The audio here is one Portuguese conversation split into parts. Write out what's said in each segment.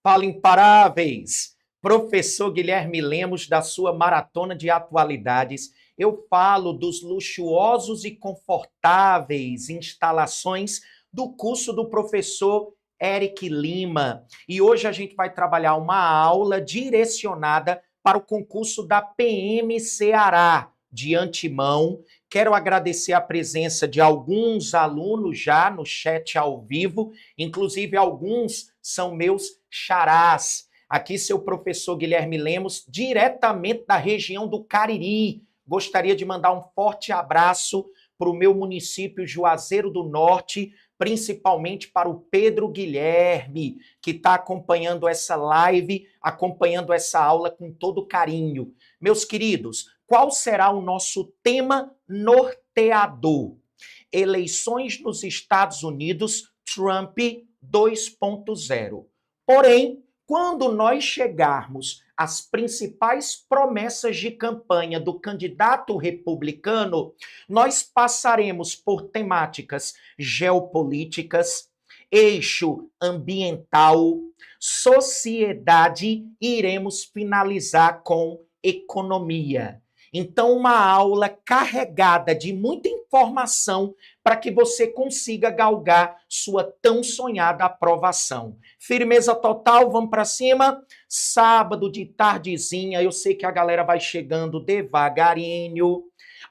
Fala imparáveis! Professor Guilherme Lemos, da sua maratona de atualidades, eu falo dos luxuosos e confortáveis instalações do curso do professor Eric Lima. E hoje a gente vai trabalhar uma aula direcionada para o concurso da PM Ceará. De antemão, quero agradecer a presença de alguns alunos já no chat ao vivo, inclusive alguns são meus xarás. Aqui seu professor Guilherme Lemos, diretamente da região do Cariri. Gostaria de mandar um forte abraço para o meu município Juazeiro do Norte, principalmente para o Pedro Guilherme, que está acompanhando essa live, acompanhando essa aula com todo carinho. Meus queridos, qual será o nosso tema norteador? Eleições nos Estados Unidos, Trump 2.0. Porém, quando nós chegarmos às principais promessas de campanha do candidato republicano, nós passaremos por temáticas geopolíticas, eixo ambiental, sociedade e iremos finalizar com economia. Então, uma aula carregada de muita informação para que você consiga galgar sua tão sonhada aprovação. Firmeza total, vamos para cima. Sábado de tardezinha, eu sei que a galera vai chegando devagarinho.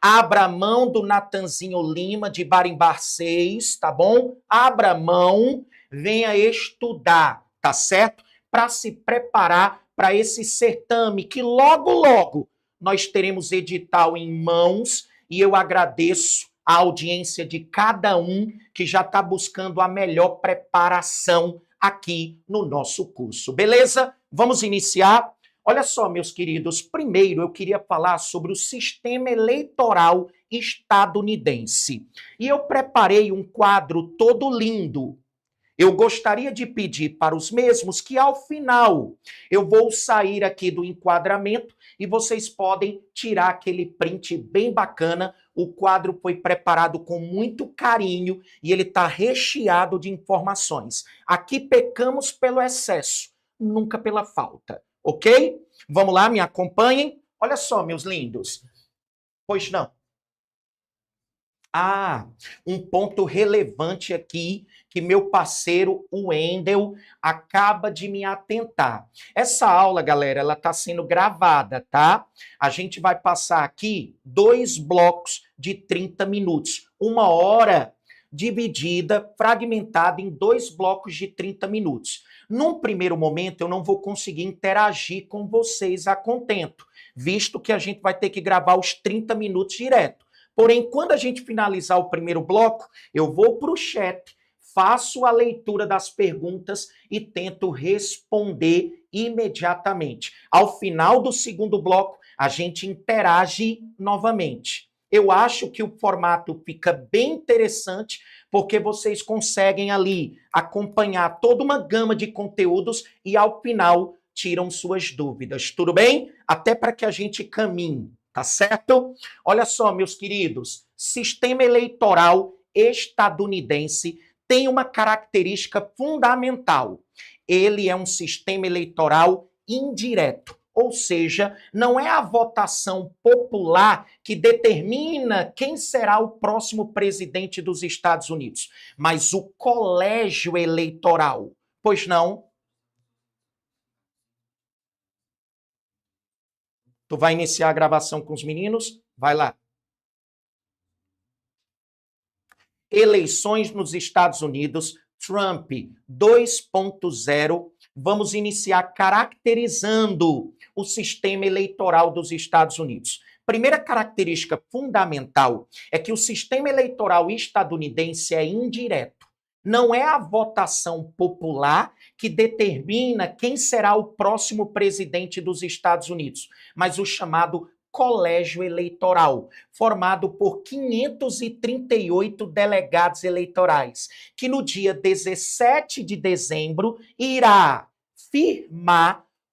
Abra mão do Natanzinho Lima, de Barimbar 6, tá bom? Abra mão, venha estudar, tá certo? Para se preparar para esse certame que logo, logo nós teremos edital em mãos e eu agradeço a audiência de cada um que já está buscando a melhor preparação aqui no nosso curso. Beleza? Vamos iniciar? Olha só, meus queridos, primeiro eu queria falar sobre o sistema eleitoral estadunidense. E eu preparei um quadro todo lindo. Eu gostaria de pedir para os mesmos que, ao final, eu vou sair aqui do enquadramento e vocês podem tirar aquele print bem bacana. O quadro foi preparado com muito carinho e ele está recheado de informações. Aqui pecamos pelo excesso, nunca pela falta, ok? Vamos lá, me acompanhem. Olha só, meus lindos. Pois não. Um ponto relevante aqui que meu parceiro, o Wendel, acaba de me atentar. Essa aula, galera, ela está sendo gravada, tá? A gente vai passar aqui 2 blocos de 30 minutos. 1 hora dividida, fragmentada em 2 blocos de 30 minutos. Num primeiro momento, eu não vou conseguir interagir com vocês a contento, visto que a gente vai ter que gravar os 30 minutos direto. Porém, quando a gente finalizar o primeiro bloco, eu vou para o chat, faço a leitura das perguntas e tento responder imediatamente. Ao final do segundo bloco, a gente interage novamente. Eu acho que o formato fica bem interessante, porque vocês conseguem ali acompanhar toda uma gama de conteúdos e, ao final, tiram suas dúvidas. Tudo bem? Até para que a gente caminhe. Tá certo? Olha só, meus queridos, sistema eleitoral estadunidense tem uma característica fundamental. Ele é um sistema eleitoral indireto, ou seja, não é a votação popular que determina quem será o próximo presidente dos Estados Unidos, mas o colégio eleitoral. Pois não? Tu vai iniciar a gravação com os meninos? Vai lá. Eleições nos Estados Unidos, Trump 2.0. Vamos iniciar caracterizando o sistema eleitoral dos Estados Unidos. Primeira característica fundamental é que o sistema eleitoral estadunidense é indireto. Não é a votação popular que determina quem será o próximo presidente dos Estados Unidos, mas o chamado colégio eleitoral, formado por 538 delegados eleitorais, que no dia 17 de dezembro irá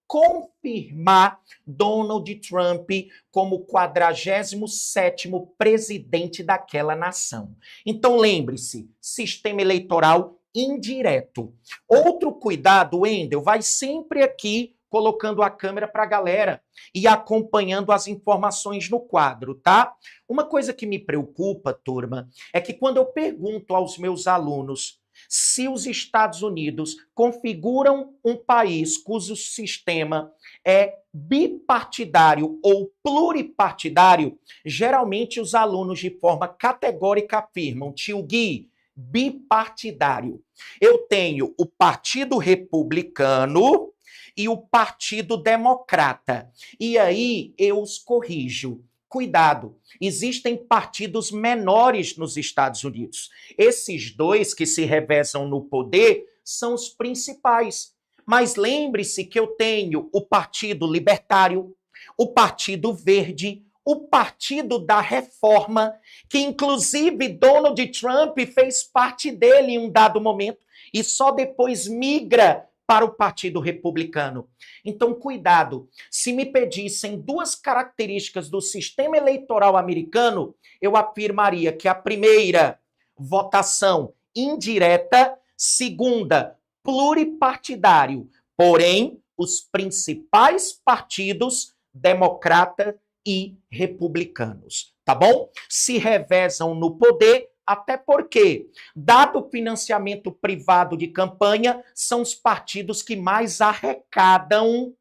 confirmar Donald Trump como 47º presidente daquela nação. Então lembre-se, sistema eleitoral indireto. Outro cuidado, Wendel, vai sempre aqui colocando a câmera para a galera e acompanhando as informações no quadro, tá? Uma coisa que me preocupa, turma, é que quando eu pergunto aos meus alunos se os Estados Unidos configuram um país cujo sistema é bipartidário ou pluripartidário, geralmente os alunos de forma categórica afirmam, tio Gui, bipartidário. Eu tenho o Partido Republicano e o Partido Democrata. E aí eu os corrijo. Cuidado, existem partidos menores nos Estados Unidos. Esses dois que se revezam no poder são os principais. Mas lembre-se que eu tenho o Partido Libertário, o Partido Verde, o Partido da Reforma, que inclusive Donald Trump fez parte dele em um dado momento e só depois migra para o Partido Republicano. Então, cuidado. Se me pedissem duas características do sistema eleitoral americano, eu afirmaria que a primeira, votação indireta, segunda, pluripartidário. Porém, os principais partidos, democrata e republicanos, tá bom? Se revezam no poder, até porque, dado o financiamento privado de campanha, são os partidos que mais arrecadam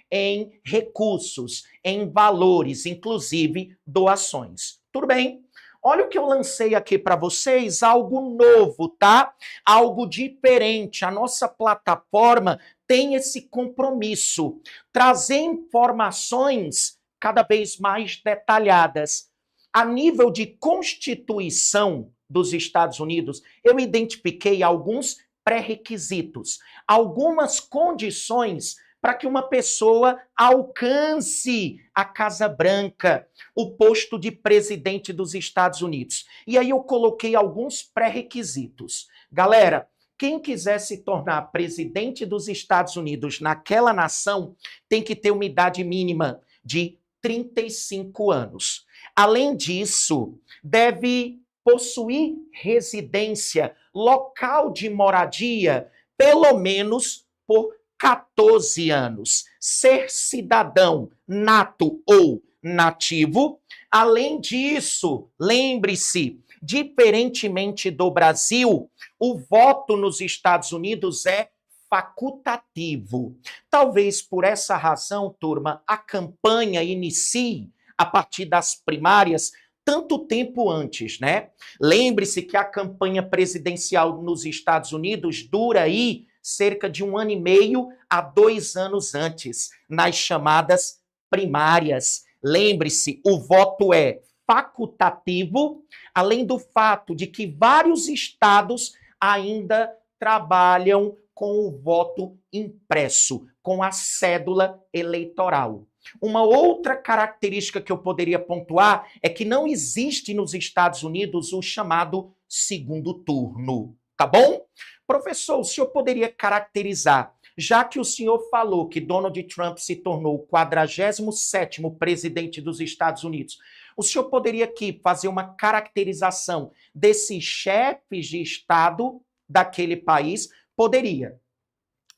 em recursos, em valores, inclusive doações. Tudo bem? Olha o que eu lancei aqui para vocês, algo novo, tá? Algo diferente. A nossa plataforma tem esse compromisso, trazer informações cada vez mais detalhadas. A nível de Constituição dos Estados Unidos, eu identifiquei alguns pré-requisitos, algumas condições para que uma pessoa alcance a Casa Branca, o posto de presidente dos Estados Unidos. E aí eu coloquei alguns pré-requisitos. Galera, quem quiser se tornar presidente dos Estados Unidos naquela nação tem que ter uma idade mínima de 35 anos. Além disso, deve possuir residência, local de moradia, pelo menos por 14 anos. Ser cidadão nato ou nativo. Além disso, lembre-se, diferentemente do Brasil, o voto nos Estados Unidos é facultativo. Talvez por essa razão, turma, a campanha inicie a partir das primárias tanto tempo antes, né? Lembre-se que a campanha presidencial nos Estados Unidos dura aí cerca de 1 ano e meio a 2 anos antes, nas chamadas primárias. Lembre-se, o voto é facultativo, além do fato de que vários estados ainda trabalham com o voto impresso, com a cédula eleitoral. Uma outra característica que eu poderia pontuar é que não existe nos Estados Unidos o chamado segundo turno, tá bom? Professor, o senhor poderia caracterizar, já que o senhor falou que Donald Trump se tornou o 47º presidente dos Estados Unidos, o senhor poderia aqui fazer uma caracterização desses chefes de Estado daquele país? Poderia.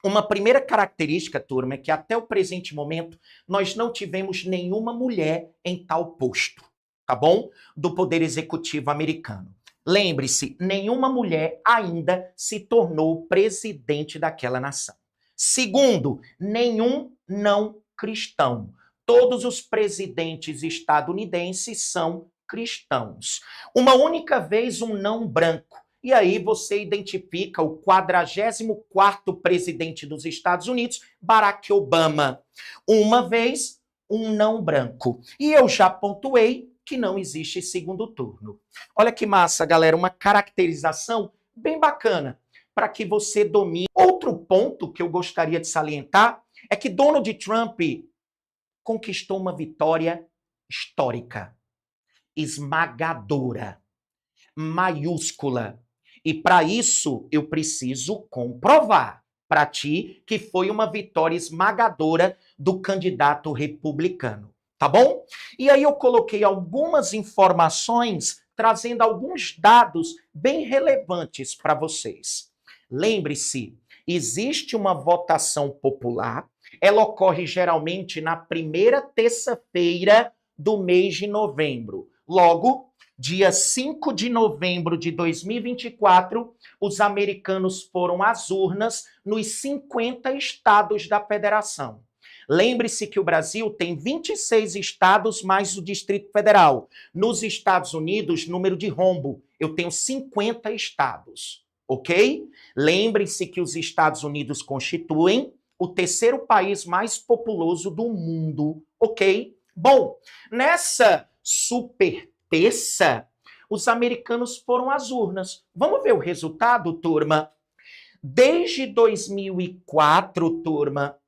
Uma primeira característica, turma, é que até o presente momento nós não tivemos nenhuma mulher em tal posto, tá bom? Do Poder Executivo americano. Lembre-se, nenhuma mulher ainda se tornou presidente daquela nação. Segundo, nenhum não cristão. Todos os presidentes estadunidenses são cristãos. Uma única vez um não branco. E aí você identifica o 44º presidente dos Estados Unidos, Barack Obama. Uma vez, um não branco. E eu já pontuei que não existe segundo turno. Olha que massa, galera, uma caracterização bem bacana para que você domine. Outro ponto que eu gostaria de salientar é que Donald Trump conquistou uma vitória histórica, esmagadora, maiúscula. E para isso eu preciso comprovar para ti que foi uma vitória esmagadora do candidato republicano, tá bom? E aí eu coloquei algumas informações trazendo alguns dados bem relevantes para vocês. Lembre-se, existe uma votação popular, ela ocorre geralmente na primeira terça-feira do mês de novembro. Logo, dia 5 de novembro de 2024, os americanos foram às urnas nos 50 estados da federação. Lembre-se que o Brasil tem 26 estados mais o Distrito Federal. Nos Estados Unidos, número de rombo, eu tenho 50 estados, ok? Lembre-se que os Estados Unidos constituem o terceiro país mais populoso do mundo, ok? Bom, nessa super terça, os americanos foram às urnas. Vamos ver o resultado, turma? Desde 2004, turma,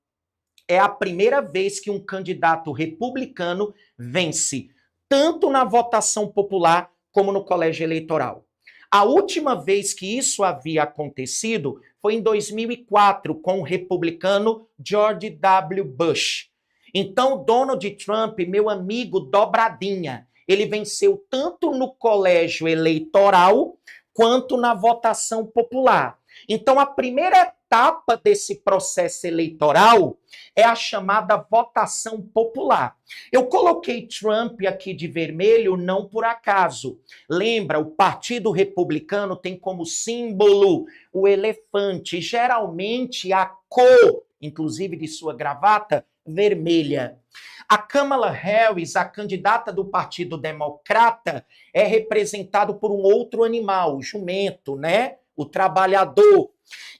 é a primeira vez que um candidato republicano vence, tanto na votação popular como no colégio eleitoral. A última vez que isso havia acontecido foi em 2004, com o republicano George W. Bush. Então, Donald Trump, meu amigo dobradinha, ele venceu tanto no colégio eleitoral quanto na votação popular. Então, a primeira etapa desse processo eleitoral é a chamada votação popular. Eu coloquei Trump aqui de vermelho não por acaso. Lembra, o Partido Republicano tem como símbolo o elefante, geralmente a cor, inclusive de sua gravata, vermelha. A Kamala Harris, a candidata do Partido Democrata, é representado por um outro animal, o jumento, né? O trabalhador.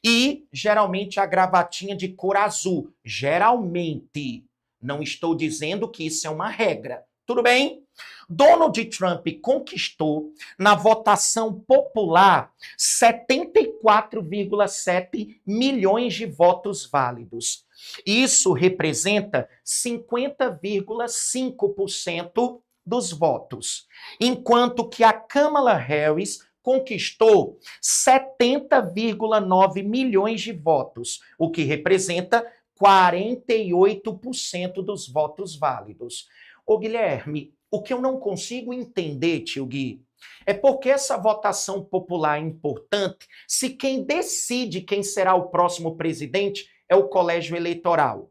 E, geralmente, a gravatinha de cor azul. Geralmente. Não estou dizendo que isso é uma regra. Tudo bem? Donald Trump conquistou, na votação popular, 74,7 milhões de votos válidos. Isso representa 50,5% dos votos. Enquanto que a Kamala Harris conquistou 70,9 milhões de votos, o que representa 48% dos votos válidos. Ô Guilherme, o que eu não consigo entender, tio Gui, é porque essa votação popular é importante se quem decide quem será o próximo presidente é o colégio eleitoral.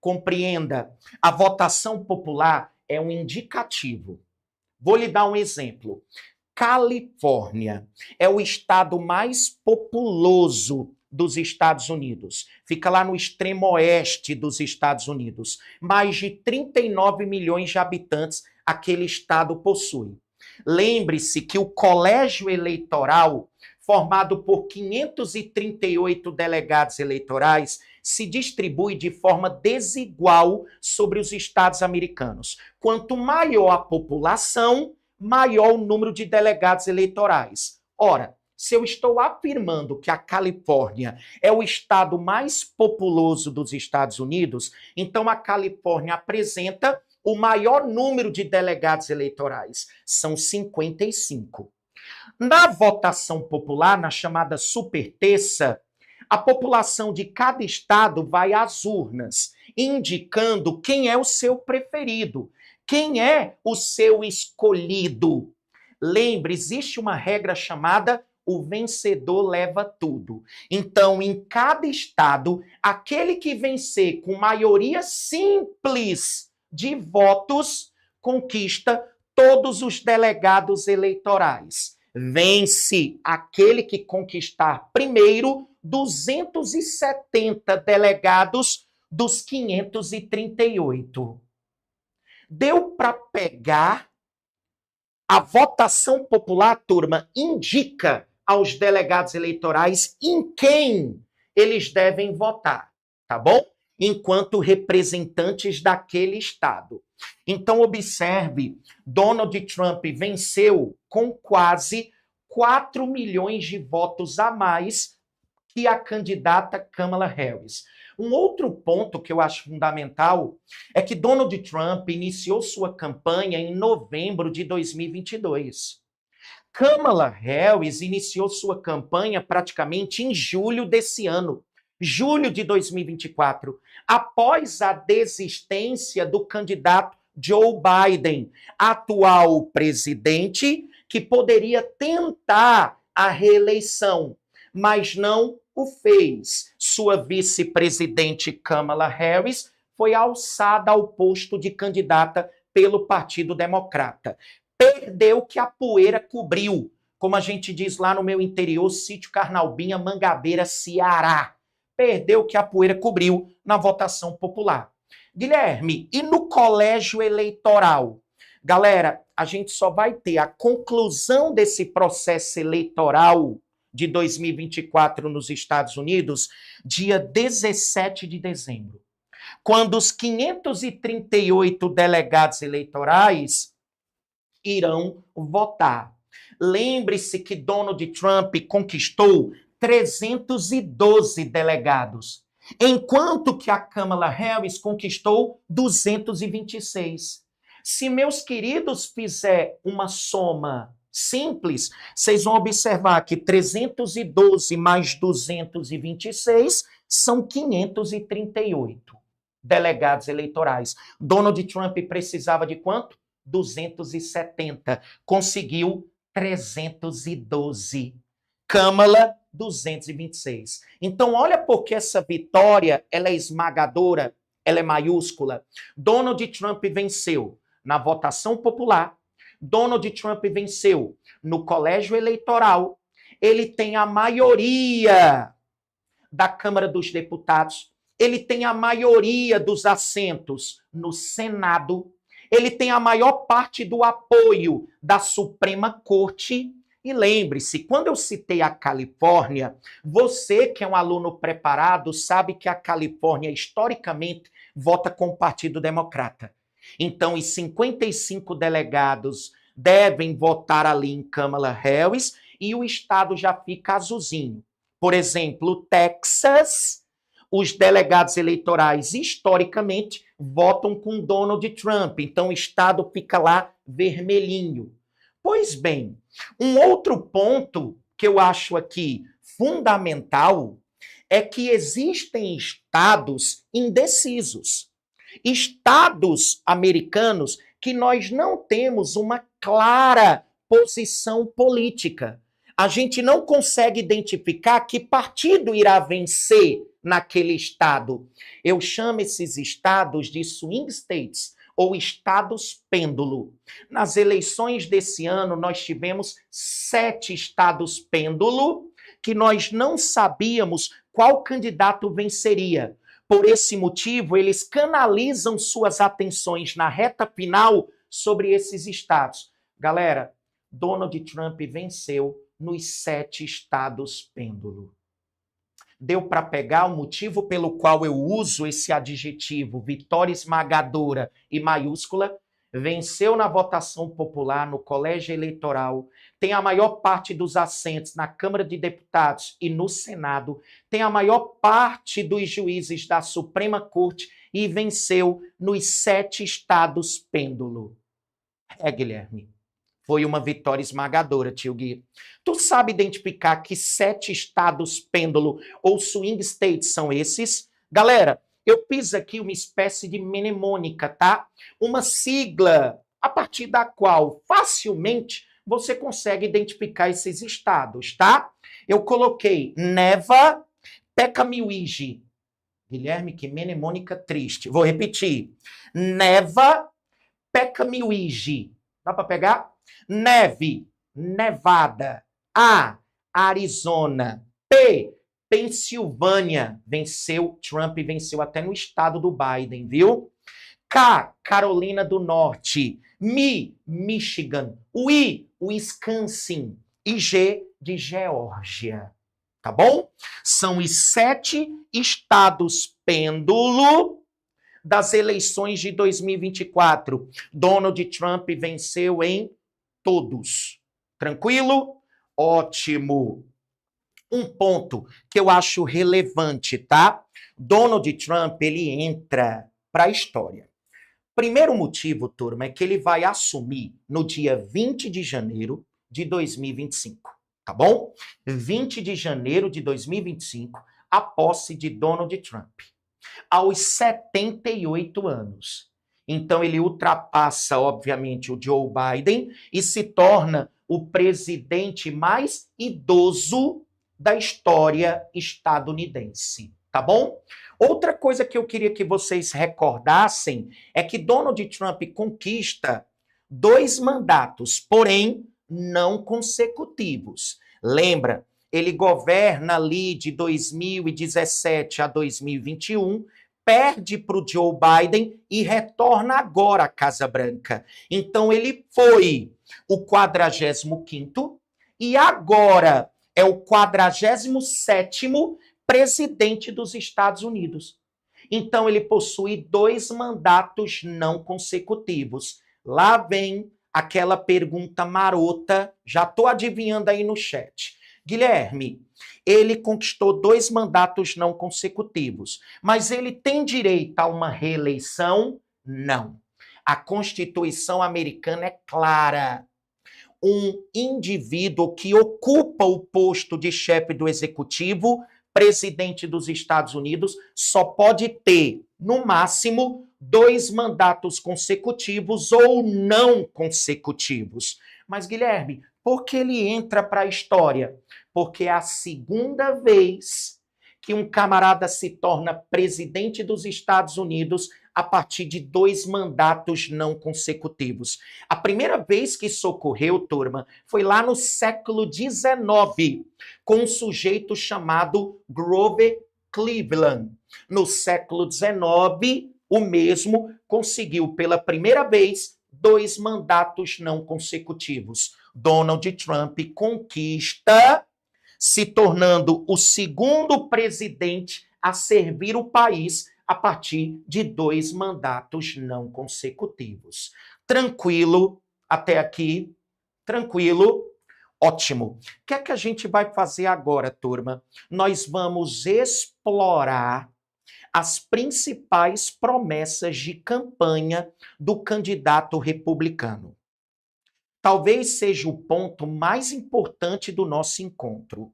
Compreenda, a votação popular é um indicativo. Vou lhe dar um exemplo. Califórnia é o estado mais populoso dos Estados Unidos. Fica lá no extremo oeste dos Estados Unidos. Mais de 39 milhões de habitantes aquele estado possui. Lembre-se que o colégio eleitoral, formado por 538 delegados eleitorais, se distribui de forma desigual sobre os estados americanos. Quanto maior a população, maior o número de delegados eleitorais. Ora, se eu estou afirmando que a Califórnia é o estado mais populoso dos Estados Unidos, então a Califórnia apresenta o maior número de delegados eleitorais. São 55. Na votação popular, na chamada superterça, a população de cada estado vai às urnas, indicando quem é o seu preferido, quem é o seu escolhido. Lembre, existe uma regra chamada o vencedor leva tudo. Então, em cada estado, aquele que vencer com maioria simples de votos conquista todos os delegados eleitorais. Vence aquele que conquistar primeiro 270 delegados dos 538. Deu para pegar? A votação popular, turma, indica aos delegados eleitorais em quem eles devem votar, tá bom? Enquanto representantes daquele estado. Então, observe, Donald Trump venceu com quase 4 milhões de votos a mais que a candidata Kamala Harris. Um outro ponto que eu acho fundamental é que Donald Trump iniciou sua campanha em novembro de 2022. Kamala Harris iniciou sua campanha praticamente em julho desse ano, julho de 2024, após a desistência do candidato Joe Biden, atual presidente, que poderia tentar a reeleição, mas não o fez. Sua vice-presidente Kamala Harris foi alçada ao posto de candidata pelo Partido Democrata. Perdeu que a poeira cobriu, como a gente diz lá no meu interior, Sítio Carnaubinha, Mangabeira, Ceará. Perdeu que a poeira cobriu na votação popular. Guilherme, e no colégio eleitoral? Galera, a gente só vai ter a conclusão desse processo eleitoral de 2024 nos Estados Unidos dia 17 de dezembro, quando os 538 delegados eleitorais irão votar. Lembre-se que Donald Trump conquistou 312 delegados, enquanto que a Kamala Harris conquistou 226. Se meus queridos fizer uma soma simples, vocês vão observar que 312 mais 226 são 538 delegados eleitorais. Donald Trump precisava de quanto? 270. Conseguiu 312. Kamala, 226. Então, olha porque essa vitória, ela é esmagadora, ela é maiúscula. Donald Trump venceu na votação popular. Donald Trump venceu no colégio eleitoral. Ele tem a maioria da Câmara dos Deputados. Ele tem a maioria dos assentos no Senado. Ele tem a maior parte do apoio da Suprema Corte. E lembre-se, quando eu citei a Califórnia, você que é um aluno preparado sabe que a Califórnia, historicamente, vota com o Partido Democrata. Então, os 55 delegados devem votar ali em Kamala Harris e o estado já fica azulzinho. Por exemplo, Texas, os delegados eleitorais, historicamente, votam com Donald Trump. Então, o estado fica lá vermelhinho. Pois bem, um outro ponto que eu acho aqui fundamental é que existem estados indecisos. Estados americanos que nós não temos uma clara posição política. A gente não consegue identificar que partido irá vencer naquele estado. Eu chamo esses estados de swing states, ou estados pêndulo. Nas eleições desse ano, nós tivemos 7 estados pêndulo que nós não sabíamos qual candidato venceria. Por esse motivo, eles canalizam suas atenções na reta final sobre esses estados. Galera, Donald Trump venceu nos 7 estados pêndulo. Deu para pegar o motivo pelo qual eu uso esse adjetivo, vitória esmagadora e maiúscula? Venceu na votação popular, no colégio eleitoral, tem a maior parte dos assentos na Câmara de Deputados e no Senado, tem a maior parte dos juízes da Suprema Corte e venceu nos 7 estados pêndulo. Guilherme, foi uma vitória esmagadora, tio Gui. Tu sabe identificar que 7 estados pêndulo ou swing states são esses? Galera, eu fiz aqui uma espécie de mnemônica, tá? Uma sigla a partir da qual facilmente você consegue identificar esses estados, tá? Eu coloquei Neva, Pecamiwiji. Guilherme, que mnemônica triste. Vou repetir. Neva, Pecamiwiji. Dá para pegar? Neve, Nevada. A, Arizona. P, Pensilvânia. Venceu, Trump venceu até no estado do Biden, viu? K, Carolina do Norte. Mi, Michigan. O I, Wisconsin. E G, de Geórgia. Tá bom? São os 7 estados pêndulo das eleições de 2024. Donald Trump venceu em todos. Tranquilo? Ótimo. Um ponto que eu acho relevante, tá? Donald Trump, ele entra para a história. Primeiro motivo, turma, é que ele vai assumir no dia 20 de janeiro de 2025, tá bom? 20 de janeiro de 2025, a posse de Donald Trump. Aos 78 anos. Então, ele ultrapassa, obviamente, o Joe Biden e se torna o presidente mais idoso da história estadunidense, tá bom? Outra coisa que eu queria que vocês recordassem é que Donald Trump conquista 2 mandatos, porém não consecutivos. Lembra, ele governa ali de 2017 a 2021, perde para o Joe Biden e retorna agora à Casa Branca. Então ele foi o 45º e agora é o 47º presidente dos Estados Unidos. Então ele possui 2 mandatos não consecutivos. Lá vem aquela pergunta marota, já estou adivinhando aí no chat. Guilherme, ele conquistou 2 mandatos não consecutivos, mas ele tem direito a uma reeleição? Não. A Constituição americana é clara. Um indivíduo que ocupa o posto de chefe do executivo, presidente dos Estados Unidos, só pode ter, no máximo, 2 mandatos consecutivos ou não consecutivos. Mas, Guilherme, por que ele entra para a história? Porque é a segunda vez que um camarada se torna presidente dos Estados Unidos a partir de 2 mandatos não consecutivos. A primeira vez que isso ocorreu, turma, foi lá no século XIX, com um sujeito chamado Grover Cleveland. No século XIX, o mesmo conseguiu pela primeira vez 2 mandatos não consecutivos. Donald Trump conquista, se tornando o segundo presidente a servir o país a partir de 2 mandatos não consecutivos. Tranquilo até aqui? Tranquilo? Ótimo. O que é que a gente vai fazer agora, turma? Nós vamos explorar as principais promessas de campanha do candidato republicano. Talvez seja o ponto mais importante do nosso encontro.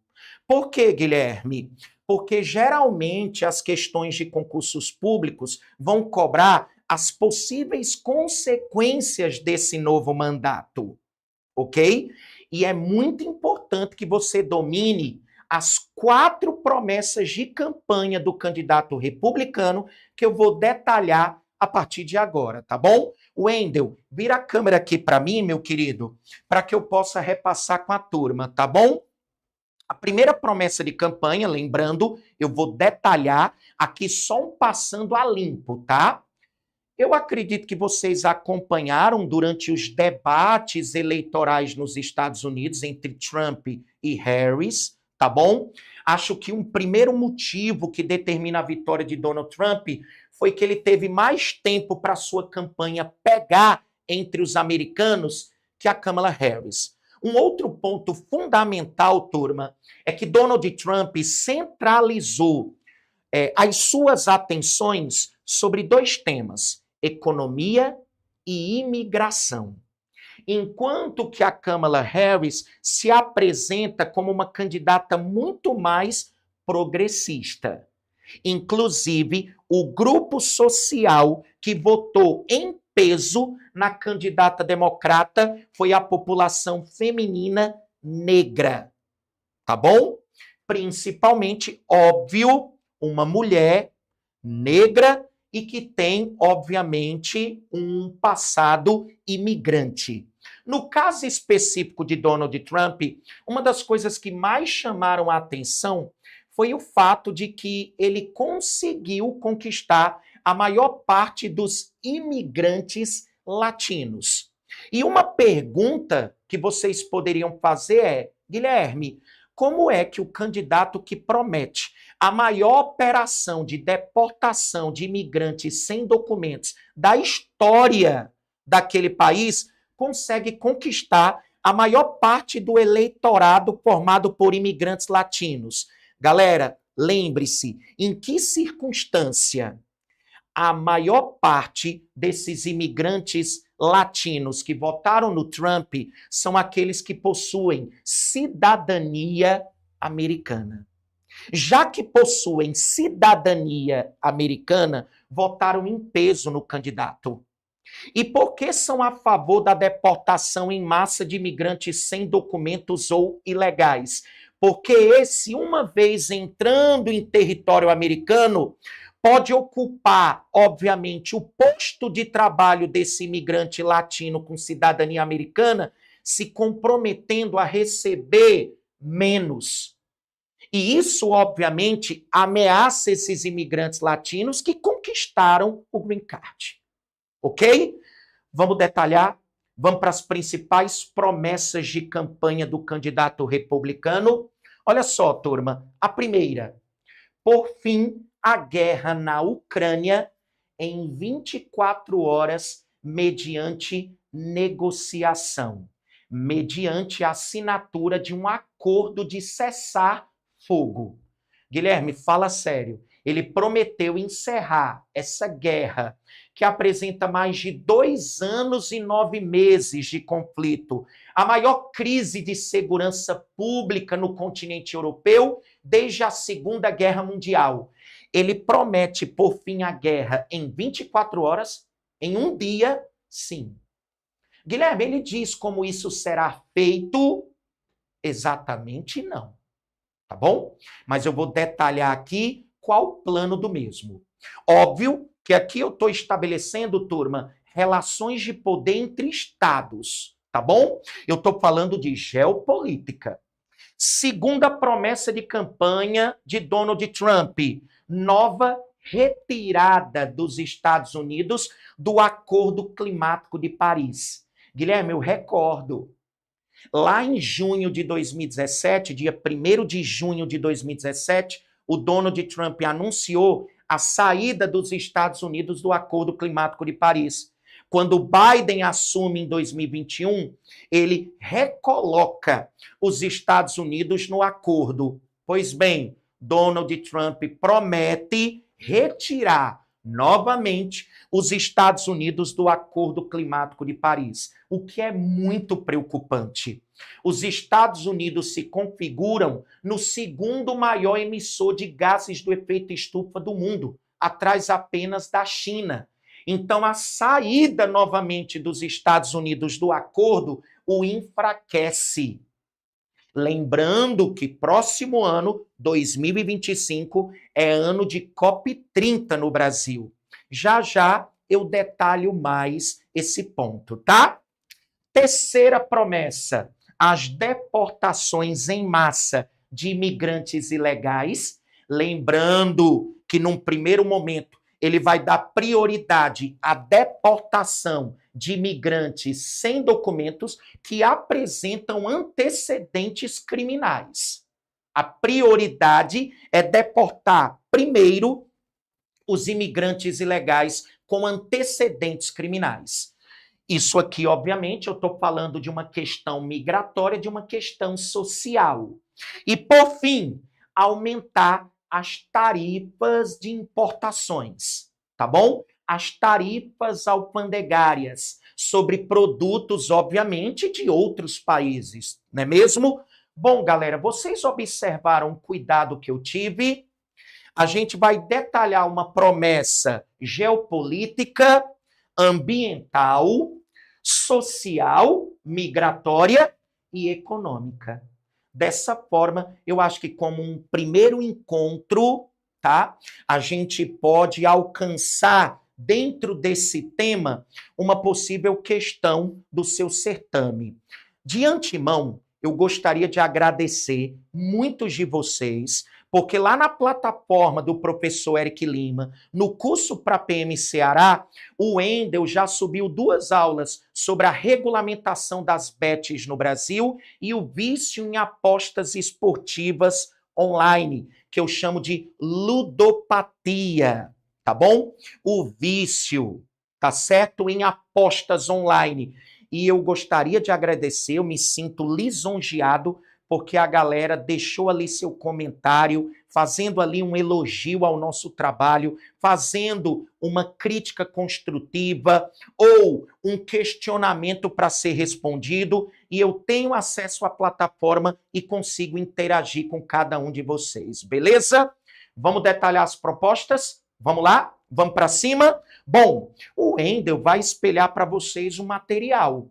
Por quê, Guilherme? Porque geralmente as questões de concursos públicos vão cobrar as possíveis consequências desse novo mandato, ok? E é muito importante que você domine as 4 promessas de campanha do candidato republicano que eu vou detalhar a partir de agora, tá bom? Wendel, vira a câmera aqui para mim, meu querido, para que eu possa repassar com a turma, tá bom? A primeira promessa de campanha, lembrando, eu vou detalhar aqui só um passando a limpo, tá? Eu acredito que vocês acompanharam durante os debates eleitorais nos Estados Unidos entre Trump e Harris, tá bom? Acho que um primeiro motivo que determina a vitória de Donald Trump foi que ele teve mais tempo para sua campanha pegar entre os americanos que a Kamala Harris. Um outro ponto fundamental, turma, é que Donald Trump centralizou as suas atenções sobre 2 temas, economia e imigração. Enquanto que a Kamala Harris se apresenta como uma candidata muito mais progressista. Inclusive, o grupo social que votou em peso na candidata democrata foi a população feminina negra, tá bom? Principalmente, óbvio, uma mulher negra e que tem, obviamente, um passado imigrante. No caso específico de Donald Trump, uma das coisas que mais chamaram a atenção foi o fato de que ele conseguiu conquistar a maior parte dos imigrantes latinos. E uma pergunta que vocês poderiam fazer é, Guilherme, como é que o candidato que promete a maior operação de deportação de imigrantes sem documentos da história daquele país consegue conquistar a maior parte do eleitorado formado por imigrantes latinos? Galera, lembre-se, em que circunstância a maior parte desses imigrantes latinos que votaram no Trump são aqueles que possuem cidadania americana? Já que possuem cidadania americana, votaram em peso no candidato. E por que são a favor da deportação em massa de imigrantes sem documentos ou ilegais? porque esse, uma vez entrando em território americano, pode ocupar, obviamente, o posto de trabalho desse imigrante latino com cidadania americana, se comprometendo a receber menos. E isso, obviamente, ameaça esses imigrantes latinos que conquistaram o green card. Ok? Vamos detalhar? Vamos para as principais promessas de campanha do candidato republicano. Olha só, turma. A primeira, por fim, a guerra na Ucrânia em 24 horas, mediante negociação, mediante a assinatura de um acordo de cessar fogo. Guilherme, fala sério. Ele prometeu encerrar essa guerra, que apresenta mais de 2 anos e 9 meses de conflito, a maior crise de segurança pública no continente europeu desde a Segunda Guerra Mundial. Ele promete pôr fim à guerra em 24 horas, em um dia, sim. Guilherme, ele diz como isso será feito? Exatamente não. Tá bom? Mas eu vou detalhar aqui qual o plano do mesmo. Óbvio que aqui eu estou estabelecendo, turma, relações de poder entre estados, tá bom? Eu estou falando de geopolítica. Segunda promessa de campanha de Donald Trump, nova retirada dos Estados Unidos do Acordo Climático de Paris. Guilherme, eu recordo, lá em junho de 2017, dia 1º de junho de 2017, o Donald Trump anunciou a saída dos Estados Unidos do Acordo Climático de Paris. Quando Biden assume em 2021, ele recoloca os Estados Unidos no acordo. Pois bem, Donald Trump promete retirar novamente os Estados Unidos do Acordo Climático de Paris, o que é muito preocupante. Os Estados Unidos se configuram no segundo maior emissor de gases do efeito estufa do mundo, atrás apenas da China. Então, a saída novamente dos Estados Unidos do acordo o enfraquece. Lembrando que próximo ano, 2025, é ano de COP30 no Brasil. Já já eu detalho mais esse ponto, tá? Terceira promessa, as deportações em massa de imigrantes ilegais. Lembrando que num primeiro momento ele vai dar prioridade à deportação de imigrantes sem documentos que apresentam antecedentes criminais. A prioridade é deportar primeiro os imigrantes ilegais com antecedentes criminais. Isso aqui, obviamente, eu estou falando de uma questão migratória, de uma questão social. E, por fim, aumentar as tarifas de importações, tá bom? As tarifas alfandegárias sobre produtos, obviamente, de outros países, não é mesmo? Bom, galera, vocês observaram o cuidado que eu tive? A gente vai detalhar uma promessa geopolítica, ambiental, social, migratória e econômica. Dessa forma, eu acho que como um primeiro encontro, tá? A gente pode alcançar dentro desse tema uma possível questão do seu certame. De antemão, eu gostaria de agradecer muitos de vocês, porque lá na plataforma do professor Eric Lima, no curso para PM Ceará, o Wendel já subiu 2 aulas sobre a regulamentação das bets no Brasil e o vício em apostas esportivas online, que eu chamo de ludopatia, tá bom? O vício, tá certo? Em apostas online. E eu gostaria de agradecer, eu me sinto lisonjeado, porque a galera deixou ali seu comentário, fazendo ali um elogio ao nosso trabalho, fazendo uma crítica construtiva ou um questionamento para ser respondido, e eu tenho acesso à plataforma e consigo interagir com cada um de vocês, beleza? Vamos detalhar as propostas? Vamos lá? Vamos para cima? Bom, o Wendel vai espelhar para vocês o material.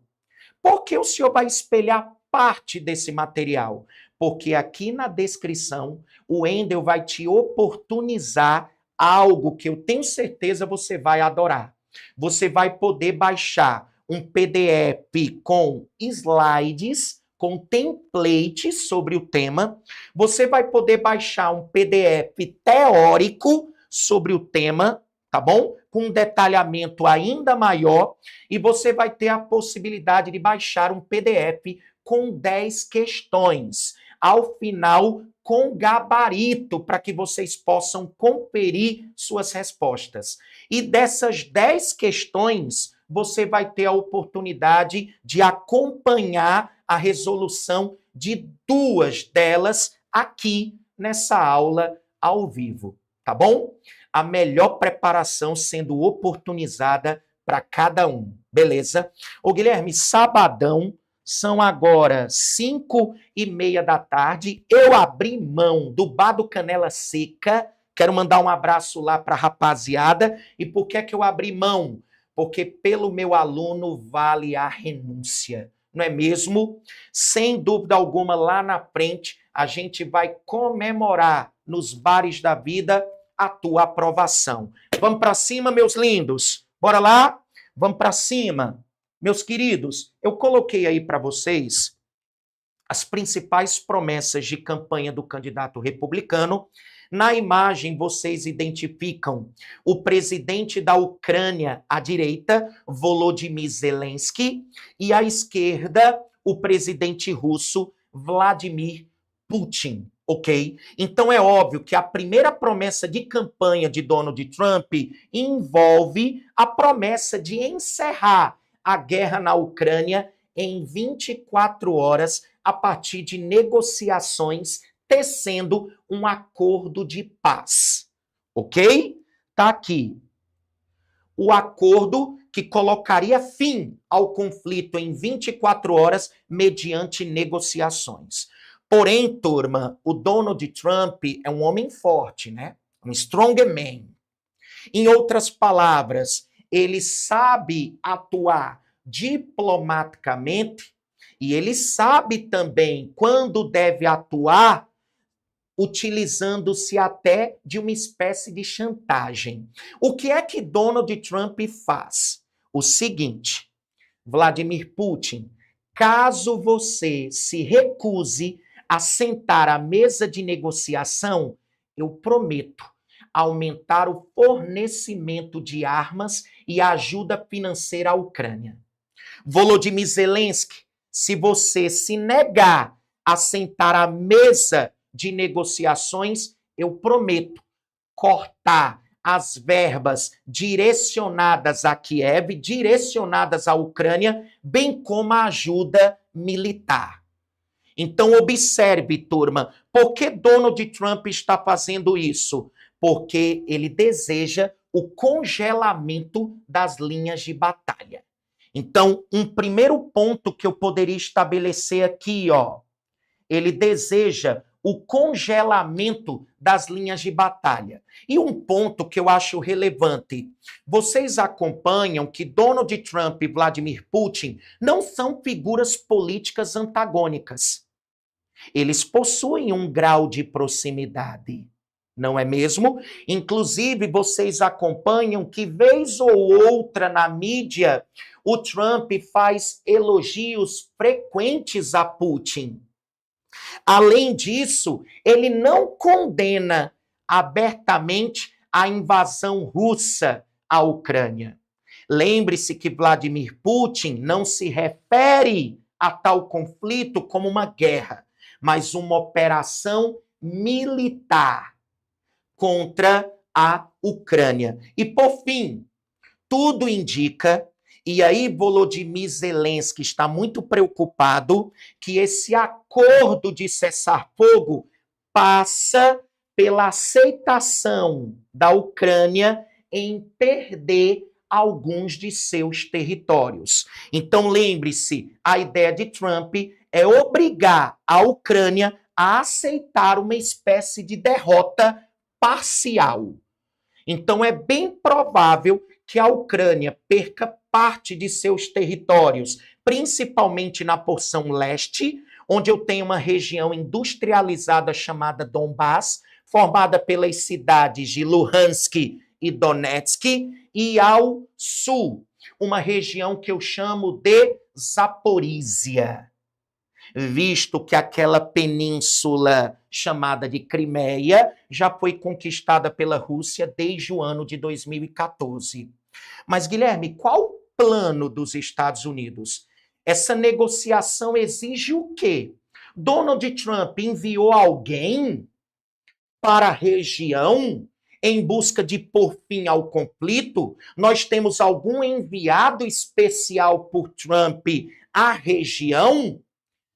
Por que o senhor vai espelhar parte desse material? Porque aqui na descrição, o Wendel vai te oportunizar algo que eu tenho certeza você vai adorar. Você vai poder baixar um PDF com slides, com templates sobre o tema. Você vai poder baixar um PDF teórico sobre o tema, tá bom? Com um detalhamento ainda maior. E você vai ter a possibilidade de baixar um PDF com 10 questões. Ao final, com gabarito, para que vocês possam conferir suas respostas. E dessas 10 questões, você vai ter a oportunidade de acompanhar a resolução de 2 delas aqui nessa aula ao vivo, tá bom? A melhor preparação sendo oportunizada para cada um, beleza? Ô Guilherme, sabadão, são agora 5:30 da tarde. Eu abri mão do bar do Canela Seca. Quero mandar um abraço lá para a rapaziada. E por que é que eu abri mão? Porque pelo meu aluno vale a renúncia. Não é mesmo? Sem dúvida alguma, lá na frente, a gente vai comemorar nos bares da vida a tua aprovação. Vamos para cima, meus lindos? Bora lá? Vamos para cima. Meus queridos, eu coloquei aí para vocês as principais promessas de campanha do candidato republicano. Na imagem, vocês identificam o presidente da Ucrânia à direita, Volodymyr Zelensky, e à esquerda, o presidente russo, Vladimir Putin. Ok? Então é óbvio que a primeira promessa de campanha de Donald Trump envolve a promessa de encerrar a guerra na Ucrânia em 24 horas a partir de negociações tecendo um acordo de paz. Ok? Tá aqui. O acordo que colocaria fim ao conflito em 24 horas mediante negociações. Porém, turma, o Donald Trump é um homem forte, né? Um strong man. Em outras palavras, ele sabe atuar diplomaticamente e ele sabe também quando deve atuar utilizando-se até de uma espécie de chantagem. O que é que Donald Trump faz? O seguinte, Vladimir Putin, caso você se recuse a sentar à mesa de negociação, eu prometo aumentar o fornecimento de armas e ajuda financeira à Ucrânia. Volodymyr Zelensky, se você se negar a sentar à mesa de negociações, eu prometo cortar as verbas direcionadas a Kiev, direcionadas à Ucrânia, bem como a ajuda militar. Então, observe, turma, por que Donald Trump está fazendo isso? Porque ele deseja o congelamento das linhas de batalha. Então, um primeiro ponto que eu poderia estabelecer aqui, ó, ele deseja o congelamento das linhas de batalha. E um ponto que eu acho relevante, vocês acompanham que Donald Trump e Vladimir Putin não são figuras políticas antagônicas. Eles possuem um grau de proximidade. Não é mesmo? Inclusive, vocês acompanham que, vez ou outra na mídia, o Trump faz elogios frequentes a Putin. Além disso, ele não condena abertamente a invasão russa à Ucrânia. Lembre-se que Vladimir Putin não se refere a tal conflito como uma guerra, mas uma operação militar contra a Ucrânia. E, por fim, tudo indica, e aí Volodymyr Zelensky está muito preocupado, que esse acordo de cessar-fogo passa pela aceitação da Ucrânia em perder alguns de seus territórios. Então, lembre-se, a ideia de Trump é obrigar a Ucrânia a aceitar uma espécie de derrota parcial. Então, é bem provável que a Ucrânia perca parte de seus territórios, principalmente na porção leste, onde eu tenho uma região industrializada chamada Donbass, formada pelas cidades de Luhansk e Donetsk, e ao sul, uma região que eu chamo de Zaporísia, visto que aquela península chamada de Crimeia já foi conquistada pela Rússia desde o ano de 2014. Mas, Guilherme, qual o plano dos Estados Unidos? Essa negociação exige o quê? Donald Trump enviou alguém para a região em busca de pôr fim ao conflito? Nós temos algum enviado especial por Trump à região?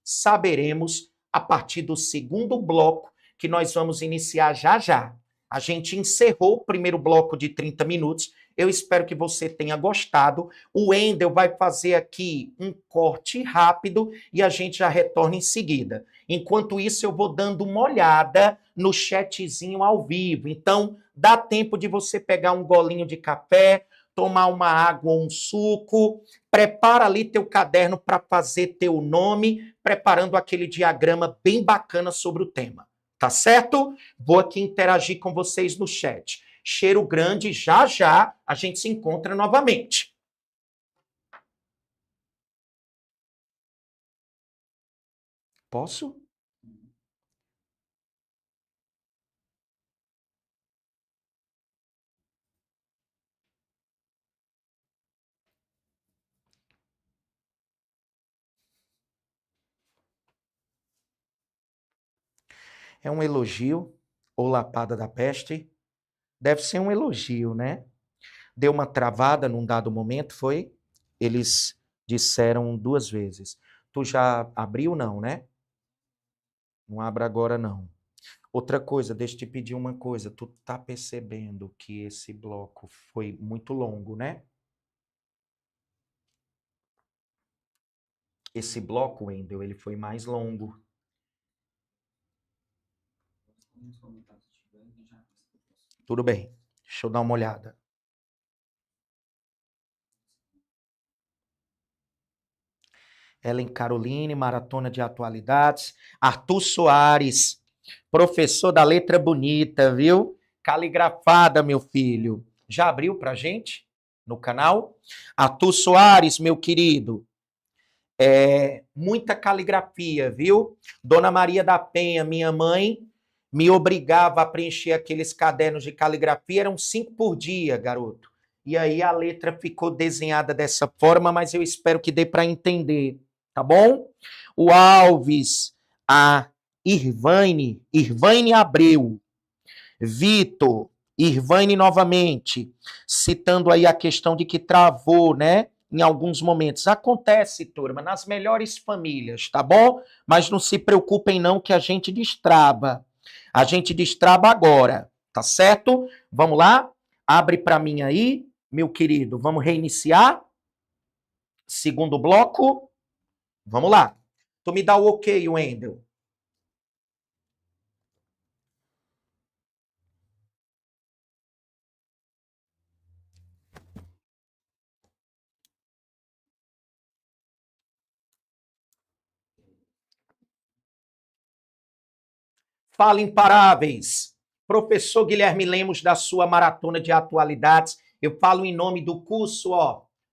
Saberemos a partir do segundo bloco, que nós vamos iniciar já já. A gente encerrou o primeiro bloco de 30 minutos. Eu espero que você tenha gostado. O Wendel vai fazer aqui um corte rápido e a gente já retorna em seguida. Enquanto isso, eu vou dando uma olhada no chatzinho ao vivo. Então, dá tempo de você pegar um golinho de café, tomar uma água ou um suco, prepara ali teu caderno para fazer teu nome, preparando aquele diagrama bem bacana sobre o tema. Tá certo? Vou aqui interagir com vocês no chat. Cheiro grande, já já a gente se encontra novamente. Posso? É um elogio ou lapada da peste? Deve ser um elogio, né? Deu uma travada num dado momento, foi? Eles disseram duas vezes. Tu já abriu, não, né? Não abra agora, não. Outra coisa, deixa eu te pedir uma coisa. Tu tá percebendo que esse bloco foi muito longo, né? Esse bloco, Wendel, ele foi mais longo. Tudo bem. Deixa eu dar uma olhada. Ellen Caroline, Maratona de Atualidades. Arthur Soares, professor da letra bonita, viu? Caligrafada, meu filho. Já abriu pra gente no canal? Arthur Soares, meu querido. Muita caligrafia, viu? Dona Maria da Penha, minha mãe, me obrigava a preencher aqueles cadernos de caligrafia, eram 5 por dia, garoto. E aí a letra ficou desenhada dessa forma, mas eu espero que dê para entender, tá bom? O Alves, a Irvine Abreu, Vitor, Irvine novamente, citando aí a questão de que travou, né? Em alguns momentos. Acontece, turma, nas melhores famílias, tá bom? Mas não se preocupem não que a gente destrava. A gente destrava agora, tá certo? Vamos lá? Abre para mim aí, meu querido. Vamos reiniciar? Segundo bloco. Vamos lá. Tu me dá o ok, Wendel. Fala Imparáveis, professor Guilherme Lemos da sua Maratona de Atualidades. Eu falo em nome do curso,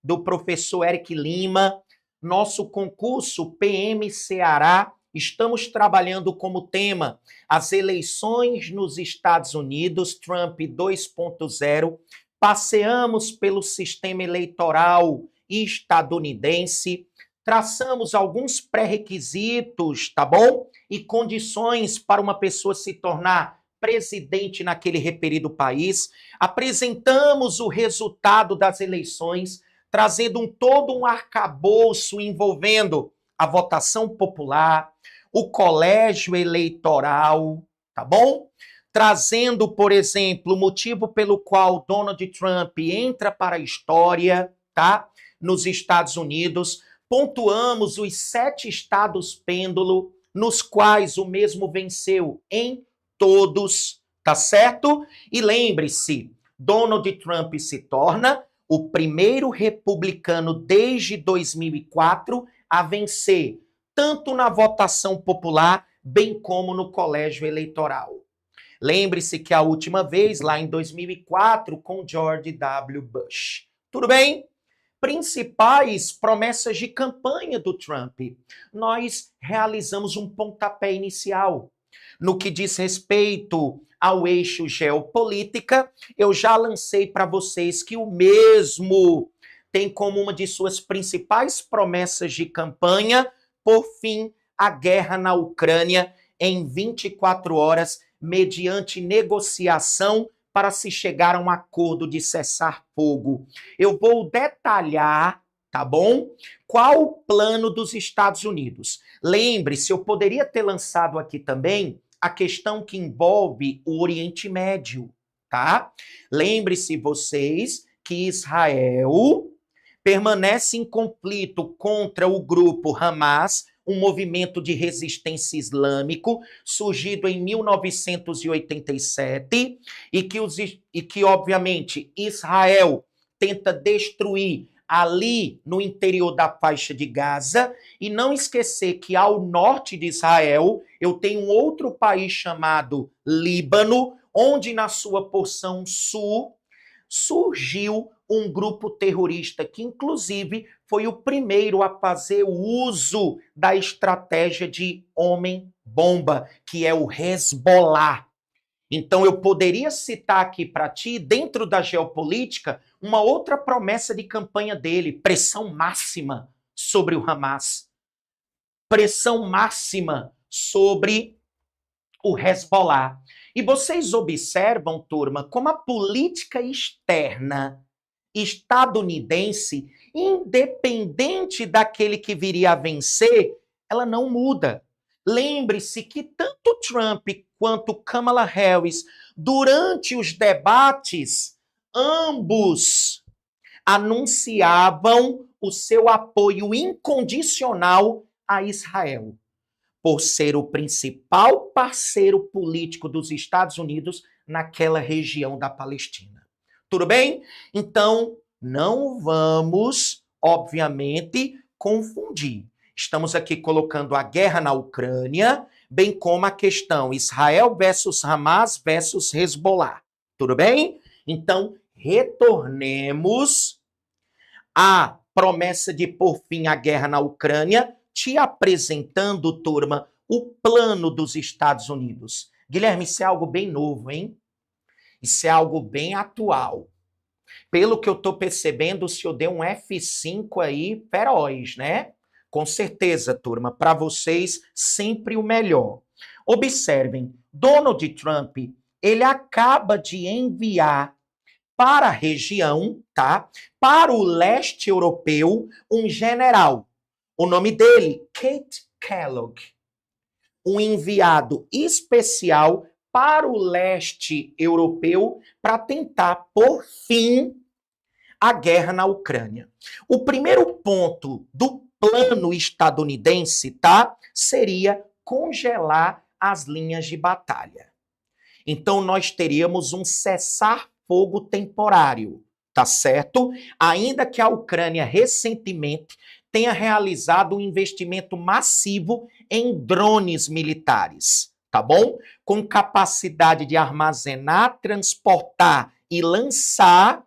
do professor Eric Lima. Nosso concurso PM Ceará, estamos trabalhando como tema as eleições nos Estados Unidos, Trump 2.0. Passeamos pelo sistema eleitoral estadunidense, traçamos alguns pré-requisitos, tá bom? E condições para uma pessoa se tornar presidente naquele referido país. Apresentamos o resultado das eleições, trazendo todo um arcabouço envolvendo a votação popular, o colégio eleitoral, tá bom? Trazendo, por exemplo, o motivo pelo qual Donald Trump entra para a história, tá? Nos Estados Unidos. Pontuamos os 7 estados pêndulo, nos quais o mesmo venceu em todos, tá certo? E lembre-se, Donald Trump se torna o primeiro republicano desde 2004 a vencer tanto na votação popular, bem como no colégio eleitoral. Lembre-se que a última vez, lá em 2004, com George W. Bush. Tudo bem? Principais promessas de campanha do Trump. Nós realizamos um pontapé inicial. No que diz respeito ao eixo geopolítica, eu já lancei para vocês que o mesmo tem como uma de suas principais promessas de campanha, por fim, a guerra na Ucrânia em 24 horas, mediante negociação para se chegar a um acordo de cessar fogo. Eu vou detalhar, tá bom? Qual o plano dos Estados Unidos? Lembre-se, eu poderia ter lançado aqui também a questão que envolve o Oriente Médio, tá? Lembre-se vocês que Israel permanece em conflito contra o grupo Hamas, um movimento de resistência islâmico surgido em 1987 e que obviamente, Israel tenta destruir ali no interior da faixa de Gaza, e não esquecer que ao norte de Israel eu tenho um outro país chamado Líbano, onde na sua porção sul surgiu um grupo terrorista que, inclusive, foi o primeiro a fazer o uso da estratégia de homem-bomba, que é o Hezbollah. Então, eu poderia citar aqui para ti, dentro da geopolítica, uma outra promessa de campanha dele: pressão máxima sobre o Hamas, pressão máxima sobre o Hezbollah. E vocês observam, turma, como a política externa estadunidense, independente daquele que viria a vencer, ela não muda. Lembre-se que tanto Trump quanto Kamala Harris, durante os debates, ambos anunciavam o seu apoio incondicional a Israel, por ser o principal parceiro político dos Estados Unidos naquela região da Palestina. Tudo bem? Então, não vamos, obviamente, confundir. Estamos aqui colocando a guerra na Ucrânia, bem como a questão Israel versus Hamas versus Hezbollah. Tudo bem? Então, retornemos à promessa de pôr fim à guerra na Ucrânia, te apresentando, turma, o plano dos Estados Unidos. Guilherme, isso é algo bem novo, hein? Isso é algo bem atual. Pelo que eu estou percebendo, o senhor deu um F5 aí, feroz, né? Com certeza, turma, para vocês, sempre o melhor. Observem, Donald Trump, ele acaba de enviar para a região, tá? Para o leste europeu, um general. O nome dele, Kate Kellogg, um enviado especial para o leste europeu para tentar pôr fim à guerra na Ucrânia. O primeiro ponto do plano estadunidense, tá? Seria congelar as linhas de batalha. Então, nós teríamos um cessar-fogo temporário, tá certo? Ainda que a Ucrânia recentemente tenha realizado um investimento massivo em drones militares, tá bom? Com capacidade de armazenar, transportar e lançar,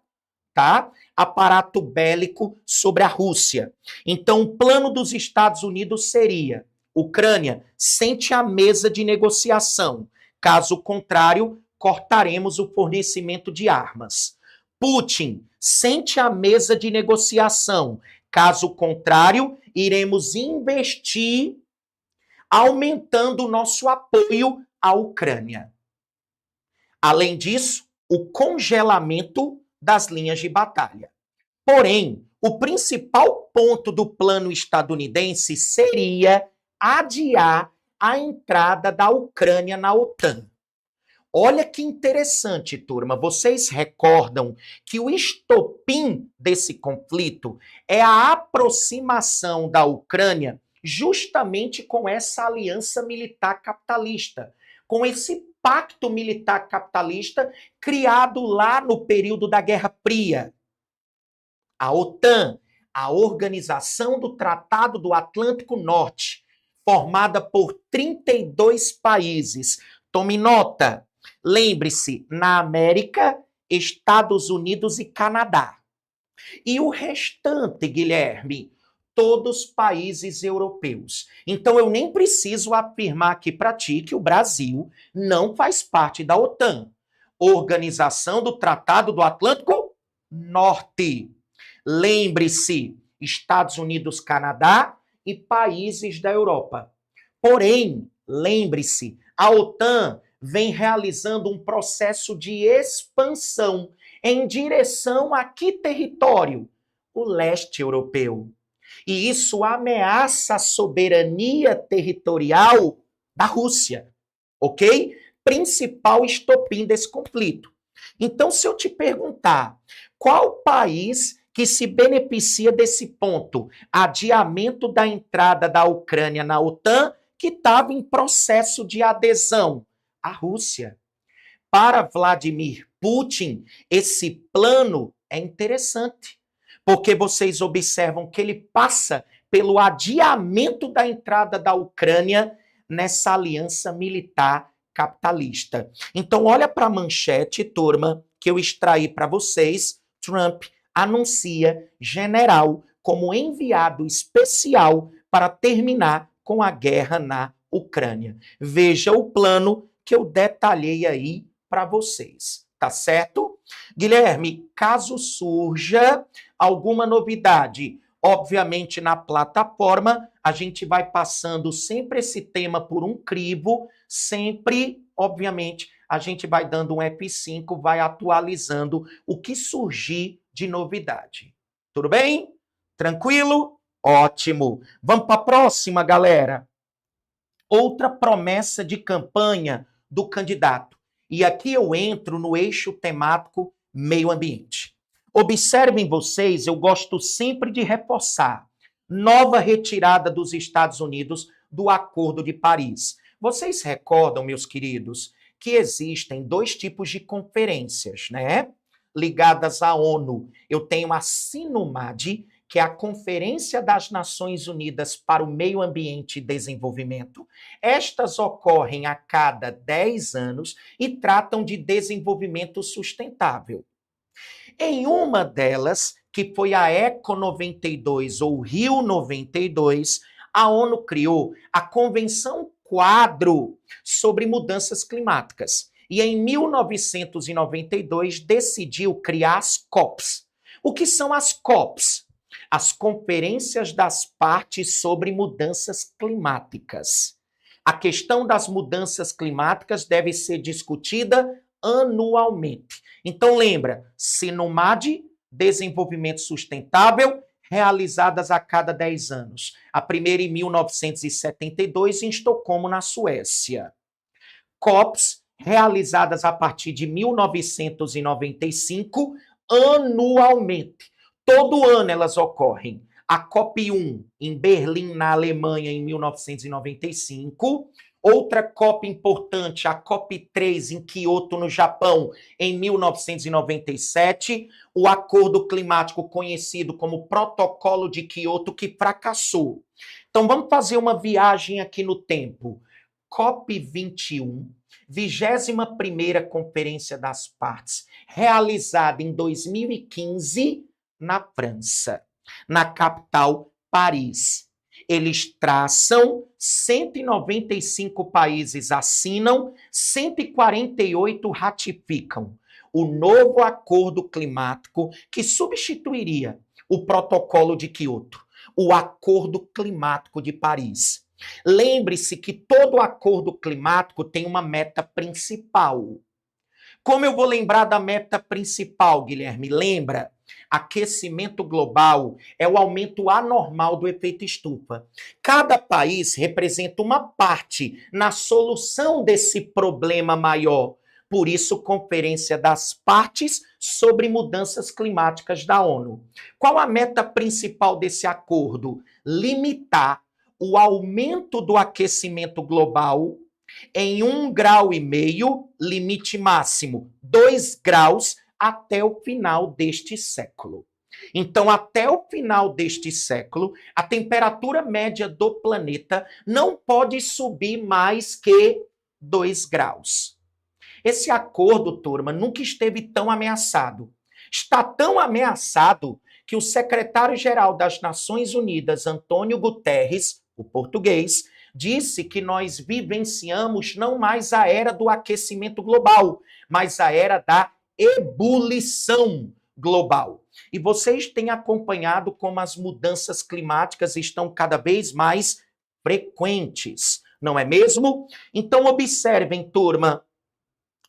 tá? Aparato bélico sobre a Rússia. Então, o plano dos Estados Unidos seria: Ucrânia, sente à mesa de negociação. Caso contrário, cortaremos o fornecimento de armas. Putin, sente à mesa de negociação. Caso contrário, iremos investir aumentando o nosso apoio à Ucrânia. Além disso, o congelamento das linhas de batalha. Porém, o principal ponto do plano estadunidense seria adiar a entrada da Ucrânia na OTAN. Olha que interessante, turma. Vocês recordam que o estopim desse conflito é a aproximação da Ucrânia justamente com essa aliança militar capitalista, com esse pacto militar capitalista criado lá no período da Guerra Fria. A OTAN, a Organização do Tratado do Atlântico Norte, formada por 32 países. Tome nota. Lembre-se, na América, Estados Unidos e Canadá. E o restante, Guilherme, todos países europeus. Então eu nem preciso afirmar aqui para ti que o Brasil não faz parte da OTAN, Organização do Tratado do Atlântico Norte. Lembre-se, Estados Unidos, Canadá e países da Europa. Porém, lembre-se, a OTAN vem realizando um processo de expansão em direção a que território? O leste europeu. E isso ameaça a soberania territorial da Rússia, ok? Principal estopim desse conflito. Então, se eu te perguntar, qual país que se beneficia desse ponto? Adiamento da entrada da Ucrânia na OTAN, que estava em processo de adesão. A Rússia. Para Vladimir Putin, esse plano é interessante, porque vocês observam que ele passa pelo adiamento da entrada da Ucrânia nessa aliança militar capitalista. Então, olha para a manchete, turma, que eu extraí para vocês. Trump anuncia general como enviado especial para terminar com a guerra na Ucrânia. Veja o plano que eu detalhei aí para vocês, tá certo? Guilherme, caso surja alguma novidade, obviamente na plataforma, a gente vai passando sempre esse tema por um crivo, sempre, obviamente, a gente vai dando um F5, vai atualizando o que surgir de novidade. Tudo bem? Tranquilo? Ótimo. Vamos para a próxima, galera. Outra promessa de campanha do candidato. E aqui eu entro no eixo temático meio ambiente. Observem vocês, eu gosto sempre de reforçar. Nova retirada dos Estados Unidos do Acordo de Paris. Vocês recordam, meus queridos, que existem dois tipos de conferências, né? Ligadas à ONU. Eu tenho a SINUMAD, que é a Conferência das Nações Unidas para o Meio Ambiente e Desenvolvimento. Estas ocorrem a cada 10 anos e tratam de desenvolvimento sustentável. Em uma delas, que foi a ECO 92 ou Rio 92, a ONU criou a Convenção Quadro sobre Mudanças Climáticas. E em 1992 decidiu criar as COPs. O que são as COPs? As Conferências das Partes sobre Mudanças Climáticas. A questão das mudanças climáticas deve ser discutida anualmente. Então lembra, SINUMAD, Desenvolvimento Sustentável, realizadas a cada 10 anos. A primeira em 1972 em Estocolmo, na Suécia. COPs, realizadas a partir de 1995, anualmente. Todo ano elas ocorrem. A COP1 em Berlim, na Alemanha, em 1995. Outra COP importante, a COP3 em Kyoto, no Japão, em 1997. O acordo climático conhecido como Protocolo de Kyoto, que fracassou. Então vamos fazer uma viagem aqui no tempo. COP21, 21ª Conferência das Partes, realizada em 2015 na França, na capital Paris. Eles traçam, 195 países assinam, 148 ratificam o novo acordo climático que substituiria o Protocolo de Kyoto, o Acordo Climático de Paris. Lembre-se que todo acordo climático tem uma meta principal. Como eu vou lembrar da meta principal, Guilherme? Lembra? Aquecimento global é o aumento anormal do efeito estufa. Cada país representa uma parte na solução desse problema maior. Por isso, Conferência das Partes sobre Mudanças Climáticas da ONU. Qual a meta principal desse acordo? Limitar o aumento do aquecimento global em 1,5 grau, limite máximo 2 graus, até o final deste século. Então, até o final deste século, a temperatura média do planeta não pode subir mais que 2 graus. Esse acordo, turma, nunca esteve tão ameaçado. Está tão ameaçado que o secretário-geral das Nações Unidas, Antônio Guterres, o português, disse que nós vivenciamos não mais a era do aquecimento global, mas a era da ebulição global. E vocês têm acompanhado como as mudanças climáticas estão cada vez mais frequentes, não é mesmo? Então, observem, turma,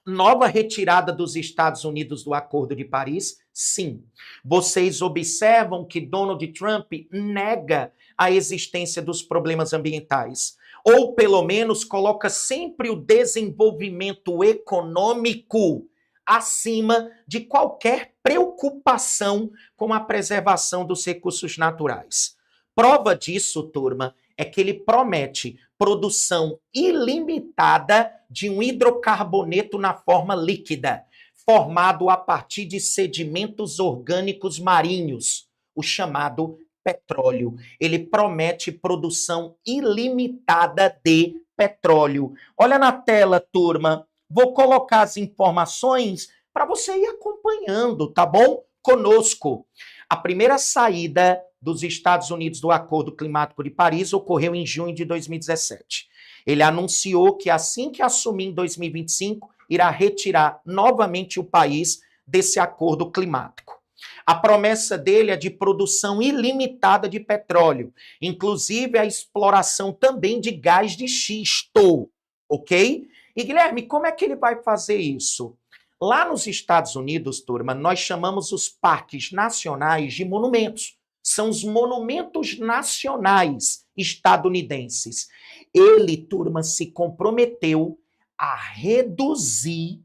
nova retirada dos Estados Unidos do Acordo de Paris? Sim. Vocês observam que Donald Trump nega a existência dos problemas ambientais, ou pelo menos coloca sempre o desenvolvimento econômico acima de qualquer preocupação com a preservação dos recursos naturais. Prova disso, turma, é que ele promete produção ilimitada de um hidrocarboneto na forma líquida, formado a partir de sedimentos orgânicos marinhos, o chamado petróleo. Ele promete produção ilimitada de petróleo. Olha na tela, turma. Vou colocar as informações para você ir acompanhando, tá bom? Conosco. A primeira saída dos Estados Unidos do Acordo Climático de Paris ocorreu em junho de 2017. Ele anunciou que assim que assumir em 2025, irá retirar novamente o país desse acordo climático. A promessa dele é de produção ilimitada de petróleo, inclusive a exploração também de gás de xisto, ok? E Guilherme, como é que ele vai fazer isso? Lá nos Estados Unidos, turma, nós chamamos os parques nacionais de monumentos. São os monumentos nacionais estadunidenses. Ele, turma, se comprometeu a reduzir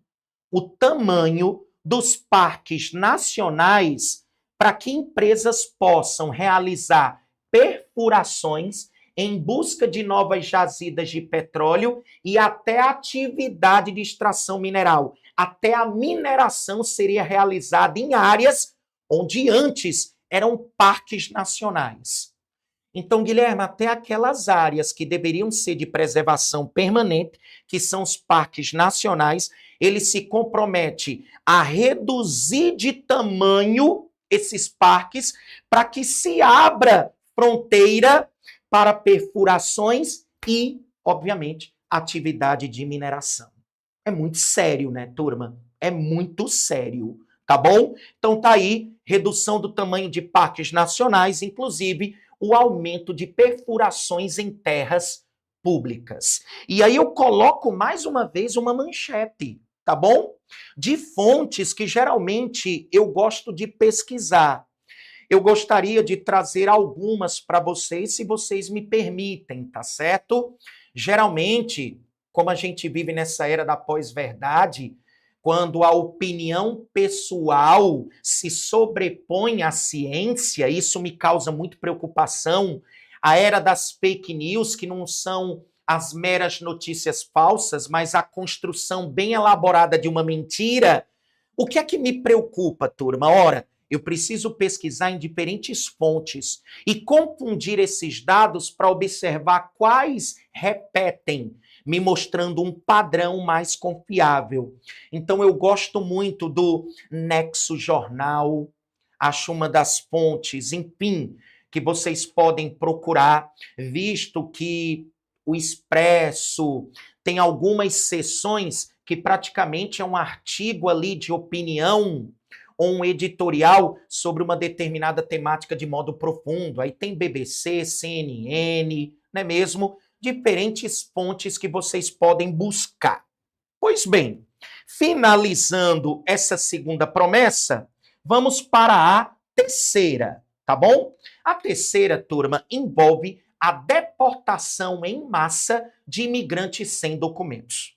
o tamanho dos parques nacionais para que empresas possam realizar perfurações em busca de novas jazidas de petróleo e até atividade de extração mineral. Até a mineração seria realizada em áreas onde antes eram parques nacionais. Então, Guilherme, até aquelas áreas que deveriam ser de preservação permanente, que são os parques nacionais, ele se compromete a reduzir de tamanho esses parques para que se abra fronteira para perfurações e, obviamente, atividade de mineração. É muito sério, né, turma? É muito sério, tá bom? Então tá aí, redução do tamanho de parques nacionais, inclusive o aumento de perfurações em terras públicas. E aí eu coloco mais uma vez uma manchete, tá bom? De fontes que geralmente eu gosto de pesquisar. Eu gostaria de trazer algumas para vocês, se vocês me permitem, tá certo? Geralmente, como a gente vive nessa era da pós-verdade, quando a opinião pessoal se sobrepõe à ciência, isso me causa muito preocupação. A era das fake news, que não são as meras notícias falsas, mas a construção bem elaborada de uma mentira. O que é que me preocupa, turma? Ora, eu preciso pesquisar em diferentes fontes e confundir esses dados para observar quais repetem, me mostrando um padrão mais confiável. Então, eu gosto muito do Nexo Jornal, acho uma das fontes, enfim, que vocês podem procurar, visto que o Expresso tem algumas seções que praticamente é um artigo ali de opinião ou um editorial sobre uma determinada temática de modo profundo. Aí tem BBC, CNN, não é mesmo? Diferentes fontes que vocês podem buscar. Pois bem, finalizando essa segunda promessa, vamos para a terceira, tá bom? A terceira, turma, envolve a deportação em massa de imigrantes sem documentos.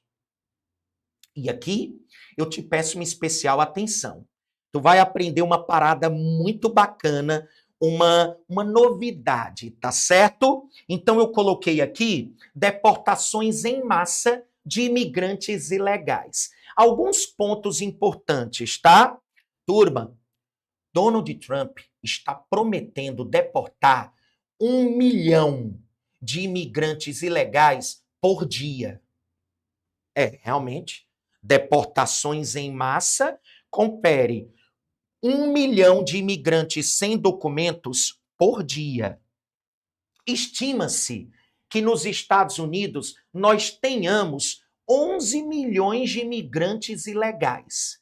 E aqui eu te peço uma especial atenção. Tu vai aprender uma parada muito bacana, uma novidade, tá certo? Então eu coloquei aqui deportações em massa de imigrantes ilegais. Alguns pontos importantes, tá? Turma, Donald Trump está prometendo deportar 1 milhão de imigrantes ilegais por dia. Realmente, deportações em massa confere 1 milhão de imigrantes sem documentos por dia. Estima-se que nos Estados Unidos nós tenhamos 11 milhões de imigrantes ilegais.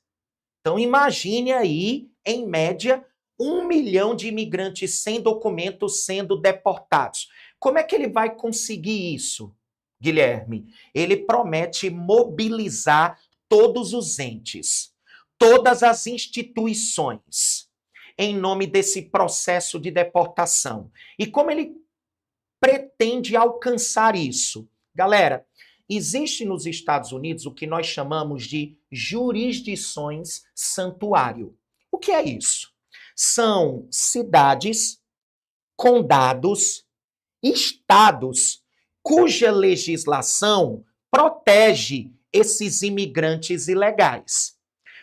Então, imagine aí, em média, 1 milhão de imigrantes sem documentos sendo deportados. Como é que ele vai conseguir isso, Guilherme? Ele promete mobilizar todos os entes, todas as instituições, em nome desse processo de deportação. E como ele pretende alcançar isso? Galera, existe nos Estados Unidos o que nós chamamos de jurisdições santuário. O que é isso? São cidades, condados, estados cuja legislação protege esses imigrantes ilegais.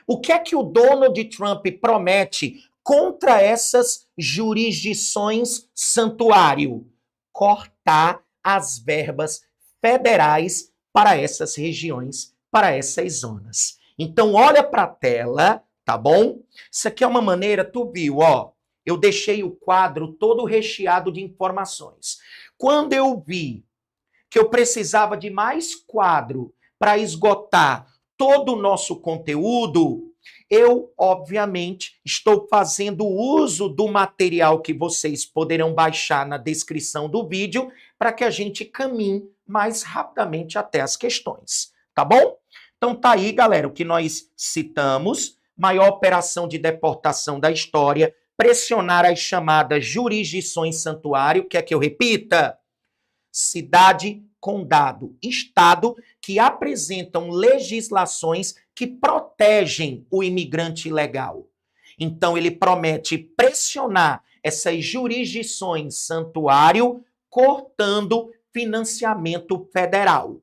O que é que o Donald Trump promete contra essas jurisdições santuário? Cortar as verbas federais para essas regiões, para essas zonas. Então, olha para a tela, tá bom? Isso aqui é uma maneira, tu viu, ó, eu deixei o quadro todo recheado de informações. Quando eu vi que eu precisava de mais quadro para esgotar todo o nosso conteúdo, eu, obviamente, estou fazendo uso do material que vocês poderão baixar na descrição do vídeo para que a gente caminhe mais rapidamente até as questões, tá bom? Então tá aí, galera, o que nós citamos, maior operação de deportação da história, pressionar as chamadas jurisdições santuário, quer que eu repita? Cidade, condado, estado que apresentam legislações que protegem o imigrante ilegal. Então ele promete pressionar essas jurisdições santuário, cortando financiamento federal.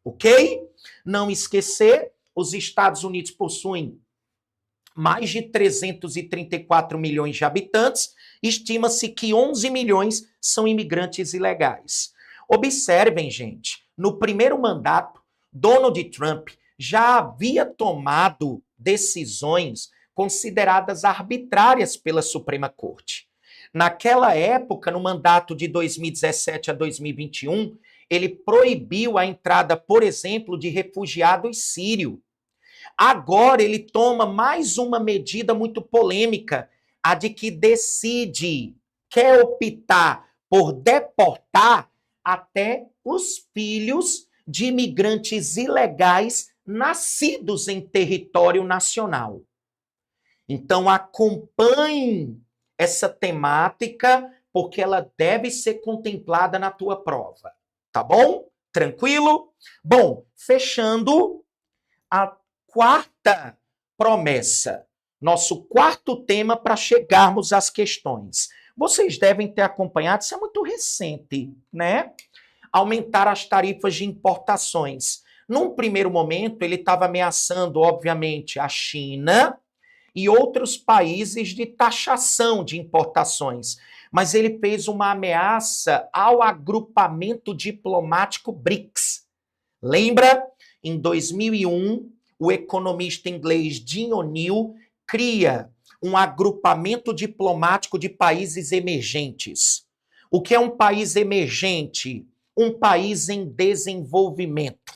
Ok? Não esquecer, os Estados Unidos possuem mais de 334 milhões de habitantes, estima-se que 11 milhões são imigrantes ilegais. Observem, gente, no primeiro mandato, Donald Trump já havia tomado decisões consideradas arbitrárias pela Suprema Corte. Naquela época, no mandato de 2017 a 2021, ele proibiu a entrada, por exemplo, de refugiados sírios. Agora ele toma mais uma medida muito polêmica, a de que quer optar por deportar até os filhos de imigrantes ilegais nascidos em território nacional. Então acompanhe essa temática, porque ela deve ser contemplada na tua prova. Tá bom? Tranquilo? Bom, fechando a quarta promessa, nosso quarto tema para chegarmos às questões. Vocês devem ter acompanhado, isso é muito recente, né? Aumentar as tarifas de importações. Num primeiro momento, ele estava ameaçando, obviamente, a China e outros países de taxação de importações. Mas ele fez uma ameaça ao agrupamento diplomático BRICS. Lembra? Em 2001, o economista inglês Jim O'Neill cria um agrupamento diplomático de países emergentes. O que é um país emergente? Um país em desenvolvimento.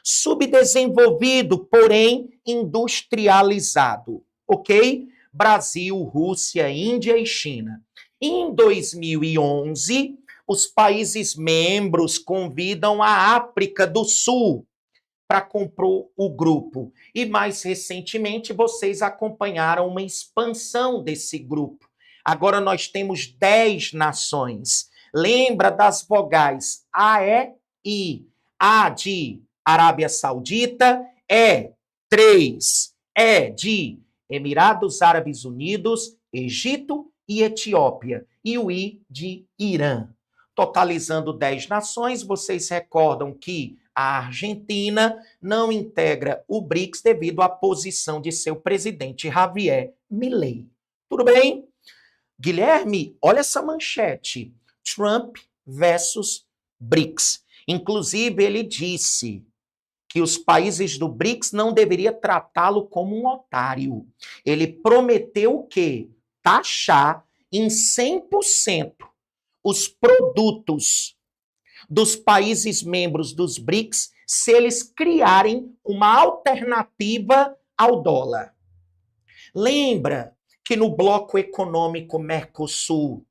Subdesenvolvido, porém industrializado. Ok? Brasil, Rússia, Índia e China. Em 2011, os países membros convidam a África do Sul para compor o grupo. E mais recentemente, vocês acompanharam uma expansão desse grupo. Agora nós temos 10 nações. Lembra das vogais A, E, I. A de Arábia Saudita, E, 3, E de Emirados Árabes Unidos, Egito e Etiópia, e o I de Irã. Totalizando 10 nações, vocês recordam que a Argentina não integra o BRICS devido à posição de seu presidente Javier Milei. Tudo bem? Guilherme, olha essa manchete. Trump versus BRICS. Inclusive, ele disse que os países do BRICS não deveriam tratá-lo como um otário. Ele prometeu o quê? Taxar em 100% os produtos dos países membros dos BRICS se eles criarem uma alternativa ao dólar. Lembra que no bloco econômico Mercosul,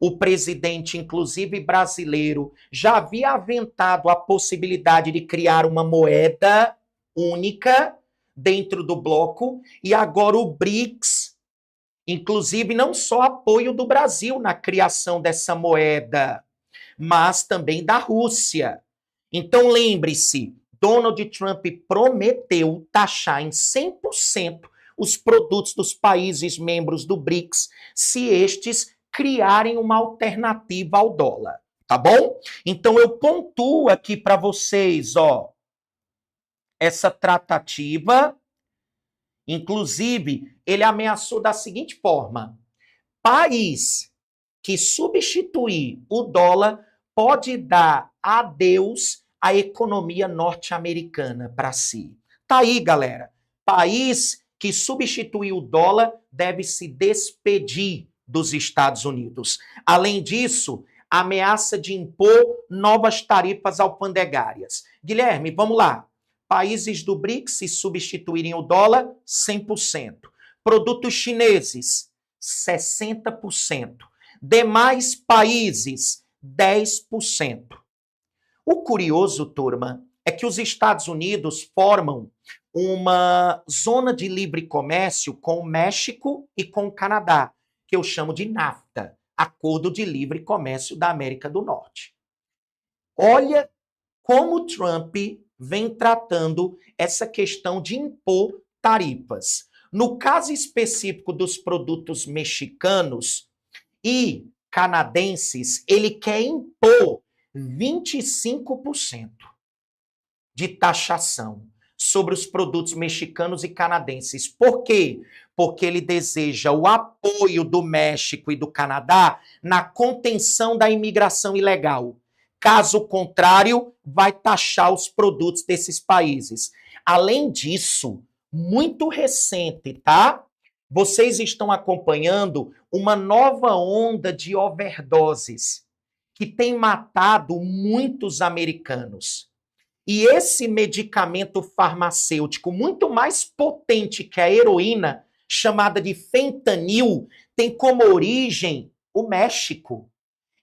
o presidente, inclusive brasileiro, já havia aventado a possibilidade de criar uma moeda única dentro do bloco, e agora o BRICS, inclusive não só apoio do Brasil na criação dessa moeda, mas também da Rússia. Então lembre-se, Donald Trump prometeu taxar em 100% os produtos dos países membros do BRICS se estes criarem uma alternativa ao dólar, tá bom? Então eu pontuo aqui para vocês, ó, essa tratativa. Inclusive, ele ameaçou da seguinte forma: país que substituir o dólar pode dar adeus à economia norte-americana para si. Tá aí, galera. País que substituir o dólar deve se despedir dos Estados Unidos. Além disso, ameaça de impor novas tarifas alfandegárias. Guilherme, vamos lá. Países do BRICS, se substituírem o dólar, 100%. Produtos chineses, 60%. Demais países, 10%. O curioso, turma, é que os Estados Unidos formam uma zona de livre comércio com o México e com o Canadá, que eu chamo de NAFTA, Acordo de Livre Comércio da América do Norte. Olha como Trump vem tratando essa questão de impor tarifas. No caso específico dos produtos mexicanos e canadenses, ele quer impor 25% de taxação sobre os produtos mexicanos e canadenses. Por quê? Porque ele deseja o apoio do México e do Canadá na contenção da imigração ilegal. Caso contrário, vai taxar os produtos desses países. Além disso, muito recente, tá? Vocês estão acompanhando uma nova onda de overdoses que tem matado muitos americanos. E esse medicamento farmacêutico, muito mais potente que a heroína, chamada de fentanil, tem como origem o México.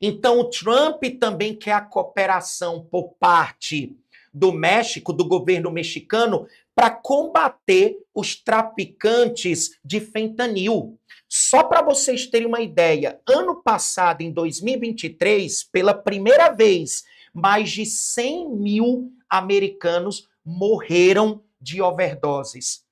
Então, o Trump também quer a cooperação por parte do México, do governo mexicano, para combater os traficantes de fentanil. Só para vocês terem uma ideia, ano passado, em 2023, pela primeira vez, mais de 100 mil americanos morreram de overdoses.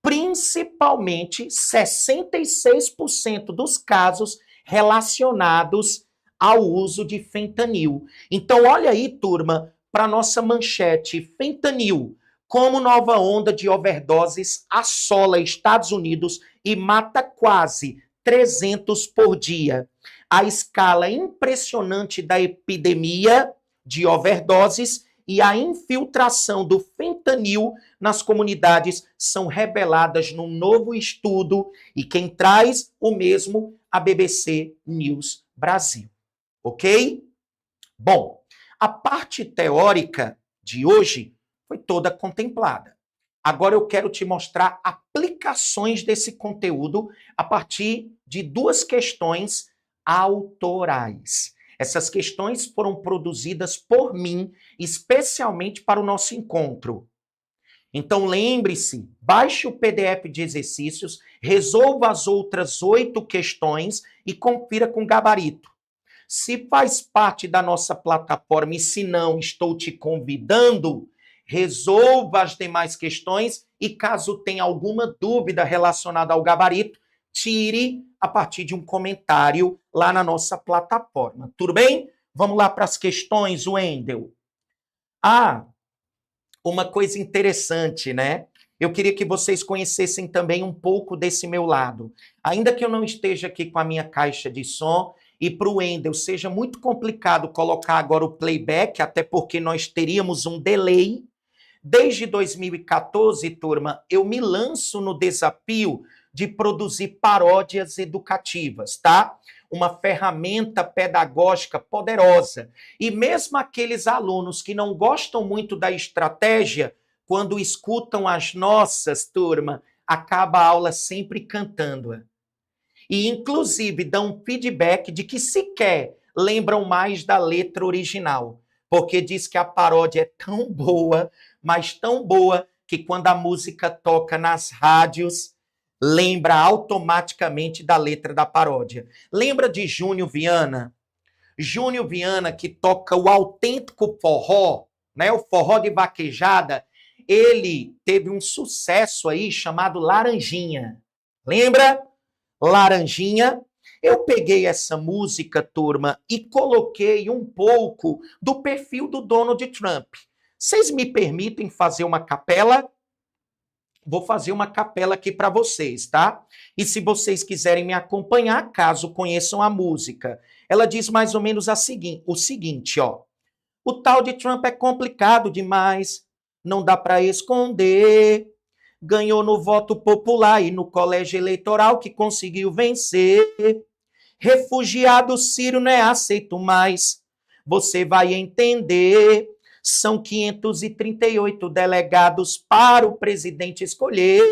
Principalmente 66% dos casos relacionados ao uso de fentanil. Então, olha aí, turma, para nossa manchete: fentanil, como nova onda de overdoses assola Estados Unidos e mata quase 300 por dia. A escala impressionante da epidemia de overdoses e a infiltração do fentanil nas comunidades são reveladas num novo estudo, e quem traz o mesmo, a BBC News Brasil. Ok? Bom, a parte teórica de hoje foi toda contemplada. Agora eu quero te mostrar aplicações desse conteúdo a partir de duas questões autorais. Essas questões foram produzidas por mim, especialmente para o nosso encontro. Então lembre-se, baixe o PDF de exercícios, resolva as outras 8 questões e confira com gabarito. Se faz parte da nossa plataforma e se não, estou te convidando, resolva as demais questões e caso tenha alguma dúvida relacionada ao gabarito, tire a partir de um comentário lá na nossa plataforma. Tudo bem? Vamos lá para as questões, Wendel. Ah, uma coisa interessante, né? eu queria que vocês conhecessem também um pouco desse meu lado. Ainda que eu não esteja aqui com a minha caixa de som, e para o Wendel seja muito complicado colocar agora o playback, até porque nós teríamos um delay. Desde 2014, turma, eu me lanço no desafio de produzir paródias educativas, tá? Uma ferramenta pedagógica poderosa. E mesmo aqueles alunos que não gostam muito da estratégia, quando escutam as nossas, turma, acaba a aula sempre cantando-a. E, inclusive, dão um feedback de que sequer lembram mais da letra original, porque diz que a paródia é tão boa, mas tão boa, que quando a música toca nas rádios, lembra automaticamente da letra da paródia. Lembra de Júnior Viana? Júnior Viana, que toca o autêntico forró, né? O forró de vaquejada, ele teve um sucesso aí chamado Laranjinha. Lembra? Laranjinha. Eu peguei essa música, turma, e coloquei um pouco do perfil do Donald Trump. Vocês me permitem fazer uma capela? Vou fazer uma capela aqui para vocês, tá? E se vocês quiserem me acompanhar, caso conheçam a música, ela diz mais ou menos o seguinte, ó. O tal de Trump é complicado demais, não dá para esconder. Ganhou no voto popular e no colégio eleitoral que conseguiu vencer. Refugiado sírio não é aceito mais. Você vai entender. São 538 delegados para o presidente escolher.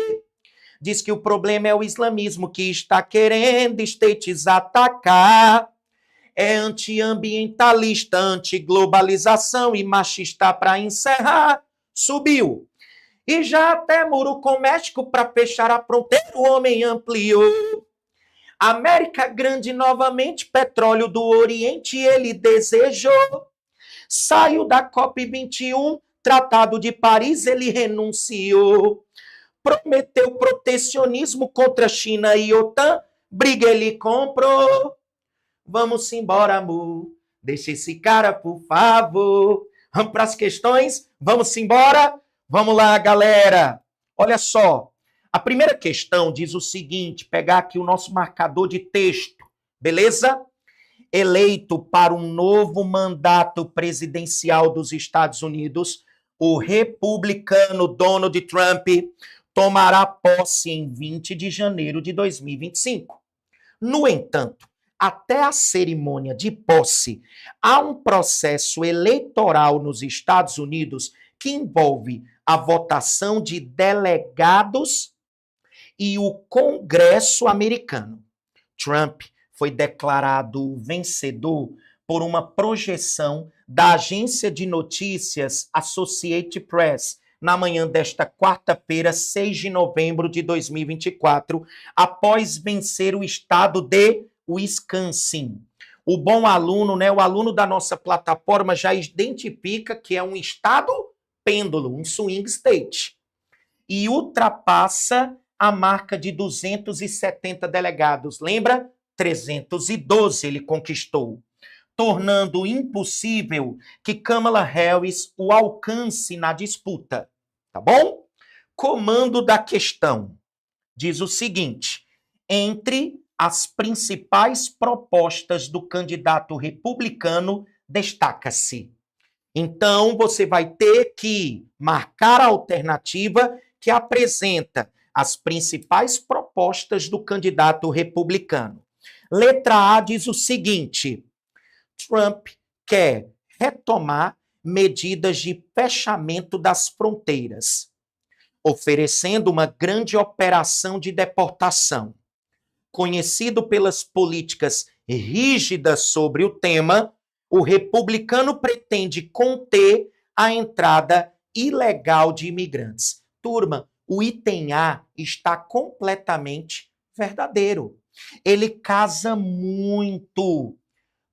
Diz que o problema é o islamismo que está querendo states atacar. É antiambientalista, antiglobalização e machista para encerrar. Subiu. E já até muro com o México para fechar a fronteira o homem ampliou. América Grande novamente, petróleo do Oriente ele desejou. Saiu da COP21, Tratado de Paris ele renunciou. Prometeu protecionismo contra China e OTAN, briga ele comprou. Vamos embora, amor, deixa esse cara, por favor. Vamos para as questões? Vamos embora? Vamos lá, galera. Olha só. A primeira questão diz o seguinte, pegar aqui o nosso marcador de texto, beleza? Eleito para um novo mandato presidencial dos Estados Unidos, o republicano Donald Trump tomará posse em 20 de janeiro de 2025. No entanto, até a cerimônia de posse, há um processo eleitoral nos Estados Unidos que envolve a votação de delegados e o Congresso americano. Trump foi declarado vencedor por uma projeção da agência de notícias Associated Press na manhã desta quarta-feira, 6 de novembro de 2024, após vencer o estado de Wisconsin. O bom aluno, né, o aluno da nossa plataforma já identifica que é um estado pêndulo, um swing state, e ultrapassa a marca de 270 delegados. Lembra? 312 ele conquistou, tornando impossível que Kamala Harris o alcance na disputa. Tá bom? Comando da questão diz o seguinte: entre as principais propostas do candidato republicano, destaca-se. Então, você vai ter que marcar a alternativa que apresenta as principais propostas do candidato republicano. Letra A diz o seguinte: Trump quer retomar medidas de fechamento das fronteiras, oferecendo uma grande operação de deportação. Conhecido pelas políticas rígidas sobre o tema, o republicano pretende conter a entrada ilegal de imigrantes. Turma, o item A está completamente verdadeiro. Ele casa muito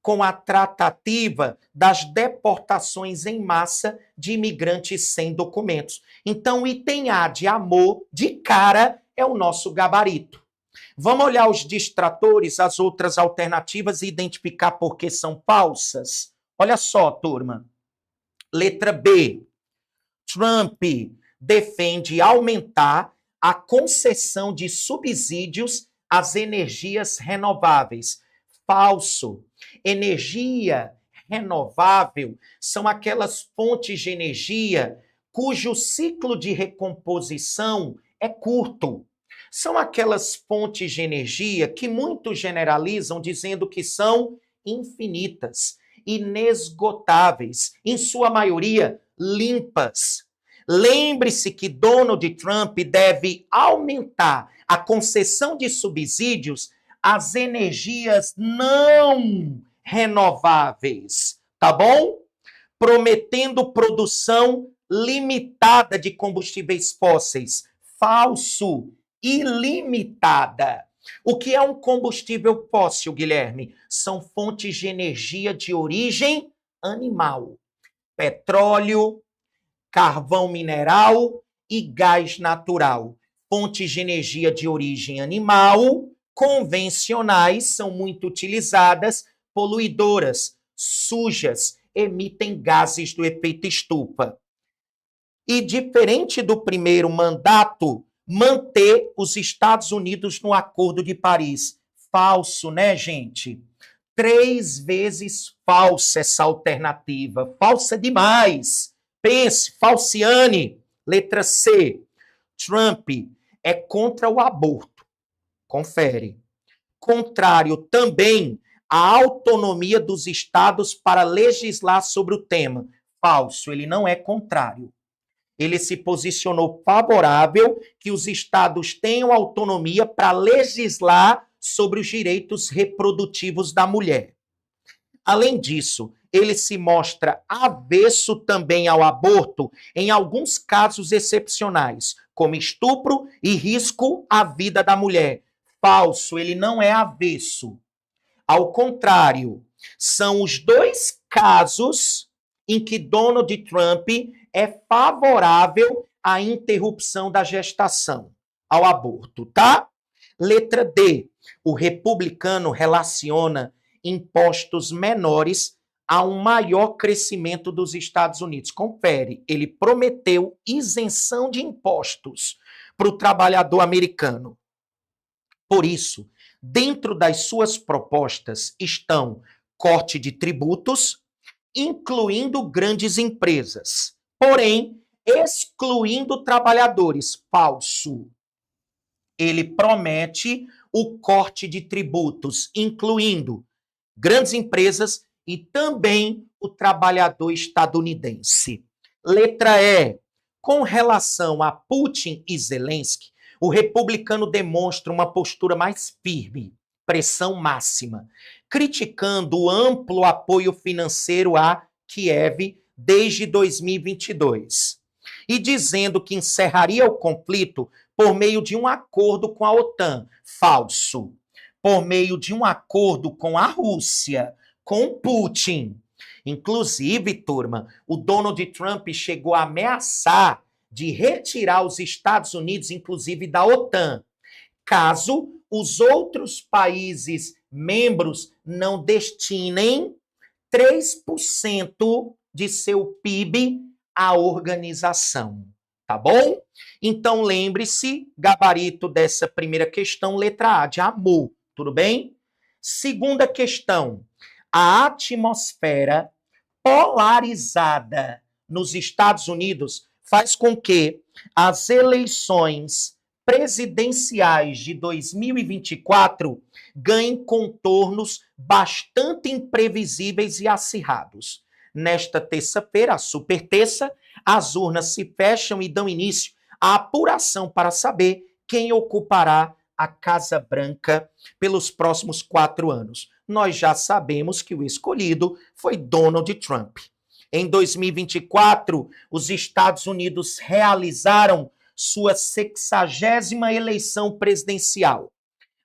com a tratativa das deportações em massa de imigrantes sem documentos. Então, o item A de amor, de cara, é o nosso gabarito. Vamos olhar os distratores, as outras alternativas e identificar por que são falsas? Olha só, turma. Letra B. Trump defende aumentar a concessão de subsídios às energias renováveis. Falso. Energia renovável são aquelas fontes de energia cujo ciclo de recomposição é curto. São aquelas fontes de energia que muitos generalizam dizendo que são infinitas, inesgotáveis, em sua maioria limpas. Lembre-se que Donald Trump deve aumentar a concessão de subsídios às energias não renováveis, tá bom? Prometendo produção limitada de combustíveis fósseis. Falso. Ilimitada. O que é um combustível fóssil, Guilherme? São fontes de energia de origem animal. Petróleo, carvão mineral e gás natural. Fontes de energia de origem animal, convencionais, são muito utilizadas, poluidoras, sujas, emitem gases do efeito estufa. E diferente do primeiro mandato, manter os Estados Unidos no Acordo de Paris. Falso, né, gente? 3 vezes falsa essa alternativa. Falsa demais. Pense, falciane. Letra C. Trump é contra o aborto. Confere. Contrário também à autonomia dos estados para legislar sobre o tema. Falso, ele não é contrário. Ele se posicionou favorável que os estados tenham autonomia para legislar sobre os direitos reprodutivos da mulher. Além disso, ele se mostra avesso também ao aborto em alguns casos excepcionais, como estupro e risco à vida da mulher. Falso, ele não é avesso. Ao contrário, são os 2 casos em que Donald Trump é favorável à interrupção da gestação, ao aborto, tá? Letra D. O republicano relaciona impostos menores a um maior crescimento dos Estados Unidos. Confere, ele prometeu isenção de impostos para o trabalhador americano. Por isso, dentro das suas propostas estão corte de tributos, incluindo grandes empresas, porém, excluindo trabalhadores. Falso. Ele promete o corte de tributos, incluindo grandes empresas e também o trabalhador estadunidense. Letra E. Com relação a Putin e Zelensky, o republicano demonstra uma postura mais firme, pressão máxima, criticando o amplo apoio financeiro a Kiev desde 2022 e dizendo que encerraria o conflito por meio de um acordo com a OTAN. Falso. Por meio de um acordo com a Rússia, com Putin. Inclusive, turma, o Donald Trump chegou a ameaçar de retirar os Estados Unidos, inclusive da OTAN, caso os outros países membros não destinem 3% de seu PIB à organização. Tá bom? Então, lembre-se, gabarito dessa primeira questão, letra A, de amor. Tudo bem? Segunda questão. A atmosfera polarizada nos Estados Unidos faz com que as eleições presidenciais de 2024 ganhem contornos bastante imprevisíveis e acirrados. Nesta terça-feira, a superterça, as urnas se fecham e dão início à apuração para saber quem ocupará a Casa Branca pelos próximos 4 anos. Nós já sabemos que o escolhido foi Donald Trump. Em 2024, os Estados Unidos realizaram sua 60ª eleição presidencial.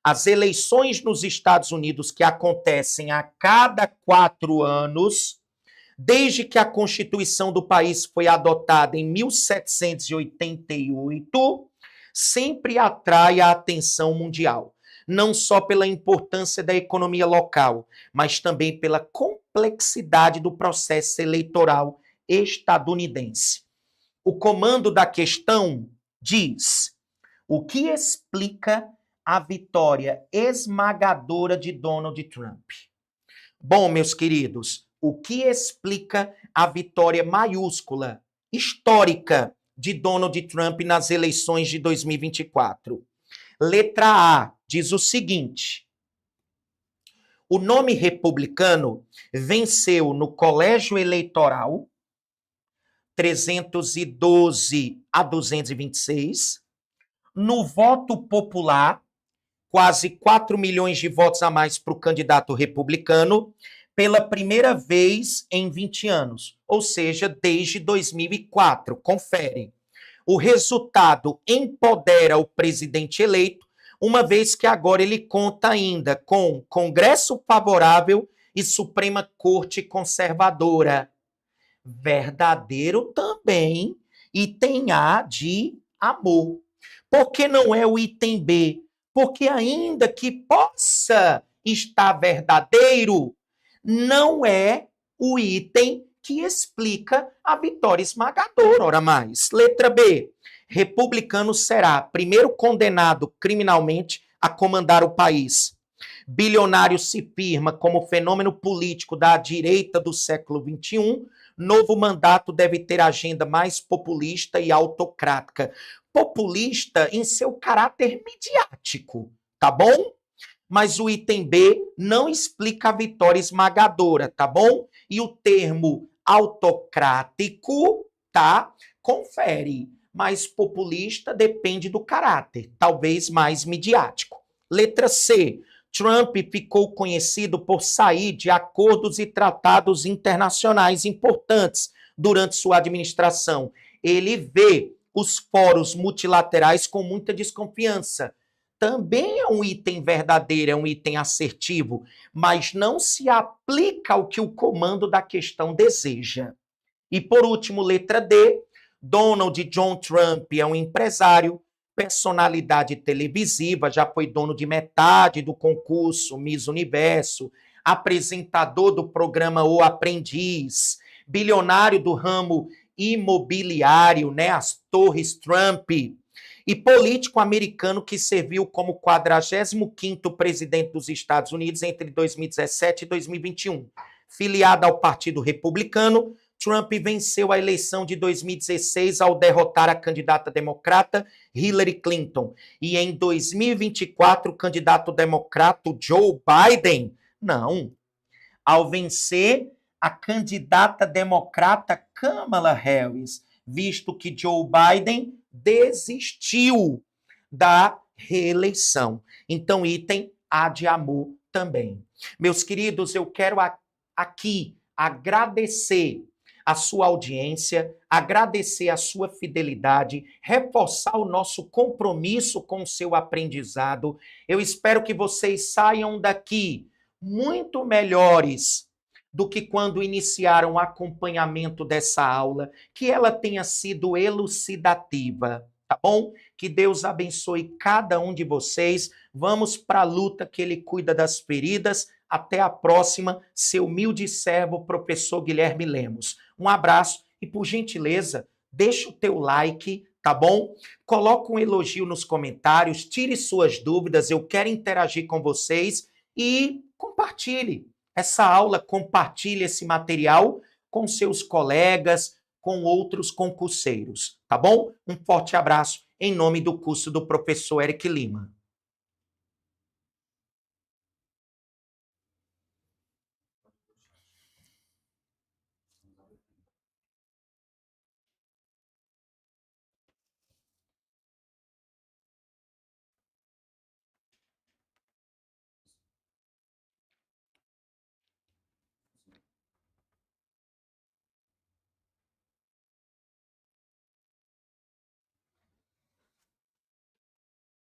As eleições nos Estados Unidos, que acontecem a cada 4 anos, desde que a Constituição do país foi adotada em 1788, sempre atrai a atenção mundial, não só pela importância da economia local, mas também pela complexidade do processo eleitoral estadunidense. O comando da questão diz: o que explica a vitória esmagadora de Donald Trump? Bom, meus queridos, o que explica a vitória maiúscula, histórica, de Donald Trump nas eleições de 2024? Letra A diz o seguinte: o nome republicano venceu no colégio eleitoral 312 a 226, no voto popular, quase 4 milhões de votos a mais para o candidato republicano, pela primeira vez em 20 anos, ou seja, desde 2004. Confere. O resultado empodera o presidente eleito, uma vez que agora ele conta ainda com Congresso favorável e Suprema Corte conservadora. Verdadeiro também, item A de amor. Por que não é o item B? Porque ainda que possa estar verdadeiro, não é o item que explica a vitória esmagadora. Ora mais. Letra B. Republicano será primeiro condenado criminalmente a comandar o país. Bilionário se firma como fenômeno político da direita do século XXI. Novo mandato deve ter agenda mais populista e autocrática. Populista em seu caráter midiático, tá bom? Mas o item B não explica a vitória esmagadora, tá bom? E o termo autocrático, tá? Confere. Mas populista depende do caráter, talvez mais midiático. Letra C. Trump ficou conhecido por sair de acordos e tratados internacionais importantes durante sua administração. Ele vê os fóruns multilaterais com muita desconfiança. Também é um item verdadeiro, é um item assertivo, mas não se aplica ao que o comando da questão deseja. E por último, letra D. Donald John Trump é um empresário, personalidade televisiva, já foi dono de metade do concurso Miss Universo, apresentador do programa O Aprendiz, bilionário do ramo imobiliário, né, as Torres Trump, e político americano que serviu como 45º presidente dos Estados Unidos entre 2017 e 2021. Filiado ao Partido Republicano, Trump venceu a eleição de 2016 ao derrotar a candidata democrata Hillary Clinton. E em 2024, o candidato democrata Joe Biden, não, ao vencer a candidata democrata Kamala Harris, visto que Joe Biden desistiu da reeleição. Então, item A de amor também. Meus queridos, eu quero aqui agradecer a sua audiência, agradecer a sua fidelidade, reforçar o nosso compromisso com o seu aprendizado. Eu espero que vocês saiam daqui muito melhores do que quando iniciaram o acompanhamento dessa aula, que ela tenha sido elucidativa, tá bom? Que Deus abençoe cada um de vocês. Vamos para a luta, que Ele cuida das feridas. Até a próxima, seu humilde servo, professor Guilherme Lemos. Um abraço e, por gentileza, deixa o teu like, tá bom? Coloca um elogio nos comentários, tire suas dúvidas, eu quero interagir com vocês e compartilhe essa aula, compartilhe esse material com seus colegas, com outros concurseiros, tá bom? Um forte abraço em nome do curso do professor Eric Lima.